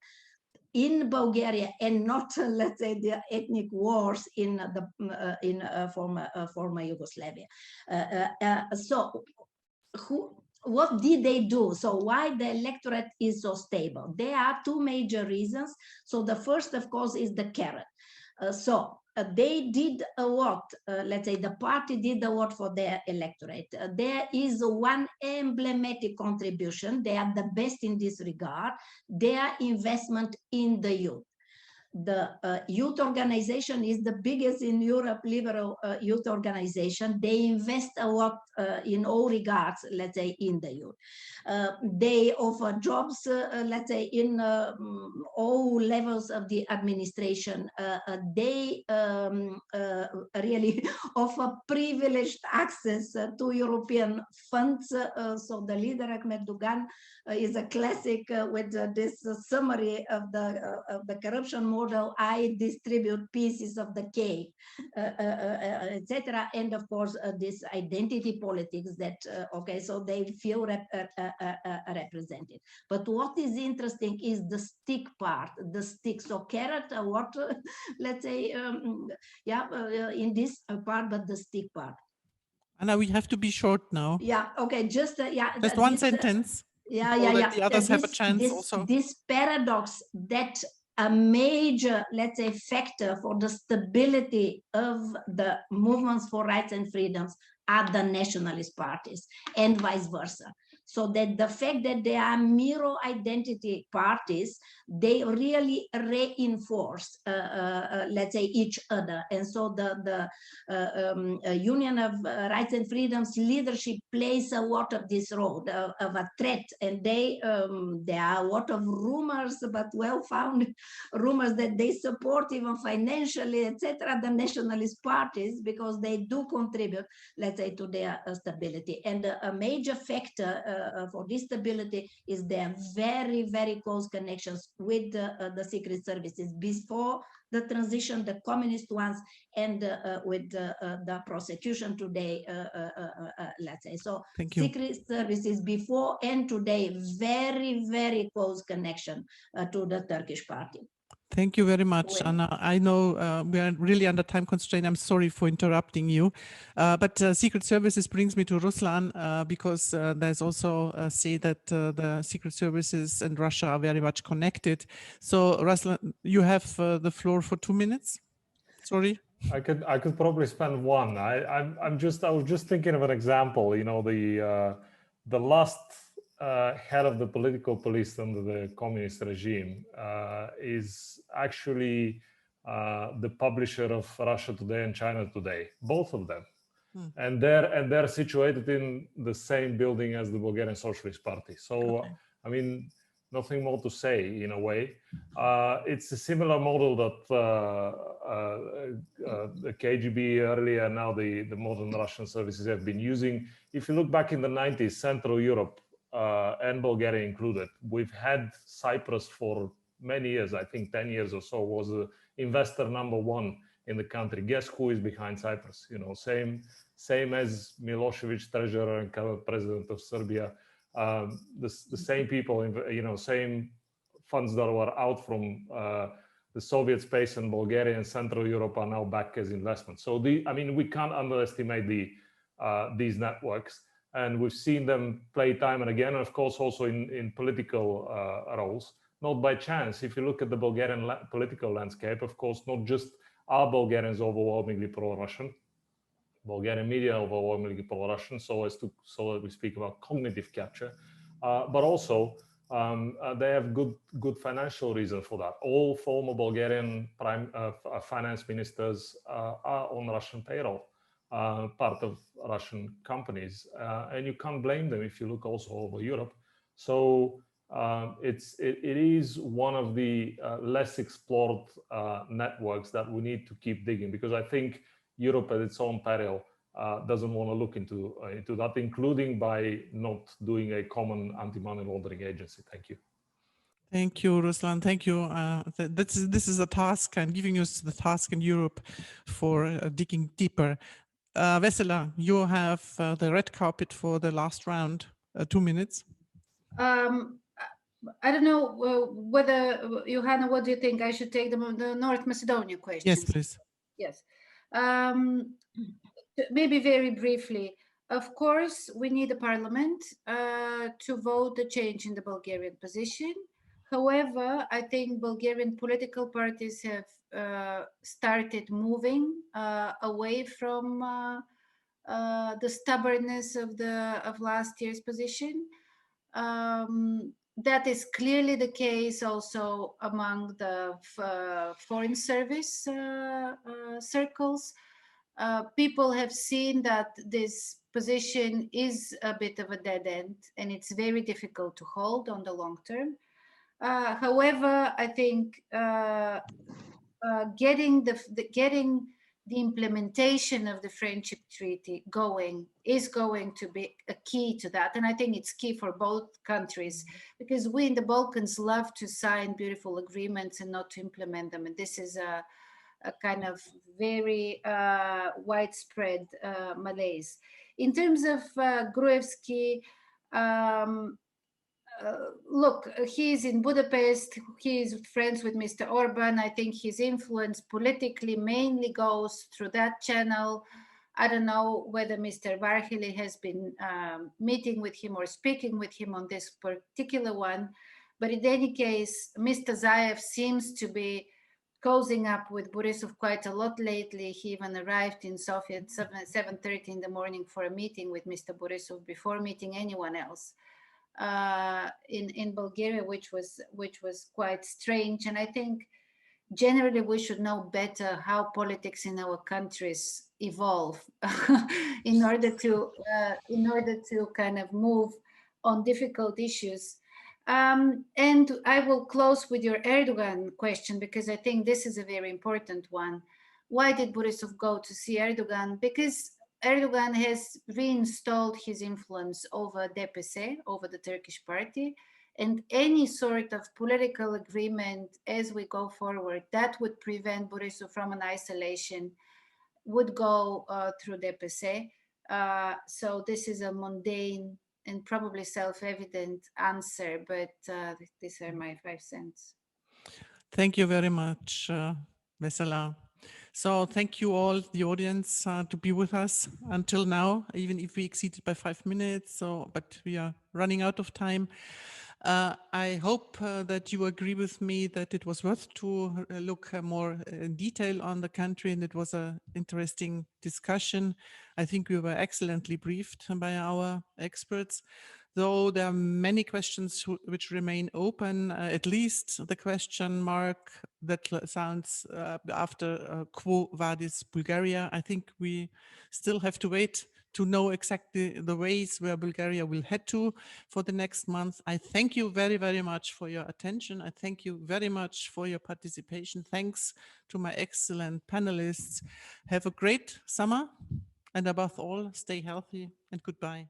in Bulgaria and not, let's say, the ethnic wars in the former Yugoslavia. So what did they do? So why the electorate is so stable? There are two major reasons. So the first, of course, is the carrot. They did a lot, let's say the party did a lot for their electorate. There is one emblematic contribution. They are the best in this regard, their investment in the youth. The youth organization is the biggest in Europe, liberal youth organization. They invest a lot in all regards, let's say, in the youth. They offer jobs, let's say, in all levels of the administration. They really offer privileged access to European funds. So the leader, Erdogan, is a classic with this summary of the corruption model. I distribute pieces of the cake, etc. And of course, this identity politics that, okay, so they feel represented. But what is interesting is the stick part, the stick. So carrot, what, let's say, in this part, but the stick part. Anna, we have to be short now. Yeah, okay, just, Just one sentence. The others have a chance also. This paradox that a major, let's say, factor for the stability of the movements for rights and freedoms are the nationalist parties and vice versa. So that the fact that they are mirror identity parties, they really reinforce, let's say, each other. And so the Union of Rights and Freedoms leadership plays a lot of this role of a threat. And there are a lot of rumors, but well-founded rumors that they support even financially, etc., the nationalist parties, because they do contribute, let's say, to their stability. And a major factor for this stability is their very, very close connections with the secret services before the transition, the communist ones, and with the prosecution today, let's say. So secret services before and today, very, very close connection to the Turkish party. Thank you very much, Anna. I know we are really under time constraint. I'm sorry for interrupting you. But Secret Services brings me to Ruslan because there's also a say that the Secret Services and Russia are very much connected. So Ruslan, you have the floor for 2 minutes. Sorry. I could probably spend one. I was just thinking of an example. You know, the last head of the political police under the communist regime is actually the publisher of Russia Today and China Today, both of them. And they're situated in the same building as the Bulgarian Socialist Party. So, I mean, nothing more to say in a way. It's a similar model that the KGB earlier, now the modern Russian services have been using. If you look back in the 90s, Central Europe, and Bulgaria included, we've had Cyprus for many years, I think 10 years or so, was investor #1 in the country. Guess who is behind Cyprus? You know, same as Milosevic, treasurer and current president of Serbia. The same people, you know, same funds that were out from the Soviet space in Bulgaria and Central Europe are now back as investment. So I mean, we can't underestimate these networks. And we've seen them play time and again, and of course, also in political roles, not by chance. If you look at the Bulgarian political landscape, of course, not just are Bulgarians overwhelmingly pro-Russian, Bulgarian media overwhelmingly pro-Russian, so that we speak about cognitive capture, but also they have good financial reason for that. All former Bulgarian finance ministers are on Russian payroll. Part of Russian companies, and you can't blame them if you look also over Europe. So it is one of the less explored networks that we need to keep digging, because I think Europe at its own peril doesn't want to look into that, including by not doing a common anti-money laundering agency. Thank you. Thank you, Ruslan. Thank you. This is a task. I'm giving you the task in Europe for digging deeper. Vesela, you have the red carpet for the last round. 2 minutes. I don't know whether, Johanna, what do you think? I should take the North Macedonia question? Yes, please. Yes. Maybe very briefly. Of course, we need a parliament to vote the change in the Bulgarian position. However, I think Bulgarian political parties have started moving away from the stubbornness of last year's position. That is clearly the case also among the foreign service circles. People have seen that this position is a bit of a dead end and it's very difficult to hold on the long term. However, I think getting the implementation of the Friendship Treaty is going to be a key to that. And I think it's key for both countries, because we in the Balkans love to sign beautiful agreements and not to implement them. And this is a kind of very widespread malaise. In terms of Gruevski, look, he's in Budapest, he's friends with Mr. Orban. I think his influence politically mainly goes through that channel. I don't know whether Mr. Varhely has been meeting with him or speaking with him on this particular one. But in any case, Mr. Zaev seems to be cozying up with Borisov quite a lot lately. He even arrived in Sofia at 7:30 in the morning for a meeting with Mr. Borisov before meeting anyone else in Bulgaria, which was quite strange. And I think generally we should know better how politics in our countries evolve in order to kind of move on difficult issues. And I will close with your Erdogan question, because I think this is a very important one. Why did Borisov go to see Erdogan? Because Erdogan has reinstalled his influence over DPS, over the Turkish party, and any sort of political agreement as we go forward that would prevent Borisov from an isolation would go through DPS. So this is a mundane and probably self-evident answer, but these are my 5 cents. Thank you very much, Vesela. So thank you all, the audience, to be with us until now, even if we exceeded by 5 minutes, but we are running out of time. I hope that you agree with me that it was worth to look more in detail on the country, and it was an interesting discussion. I think we were excellently briefed by our experts, though there are many questions which remain open, at least the question mark that sounds after Quo Vadis Bulgaria. I think we still have to wait to know exactly the ways where Bulgaria will head to for the next month. I thank you very, very much for your attention. I thank you very much for your participation. Thanks to my excellent panelists. Have a great summer, and above all, stay healthy and goodbye.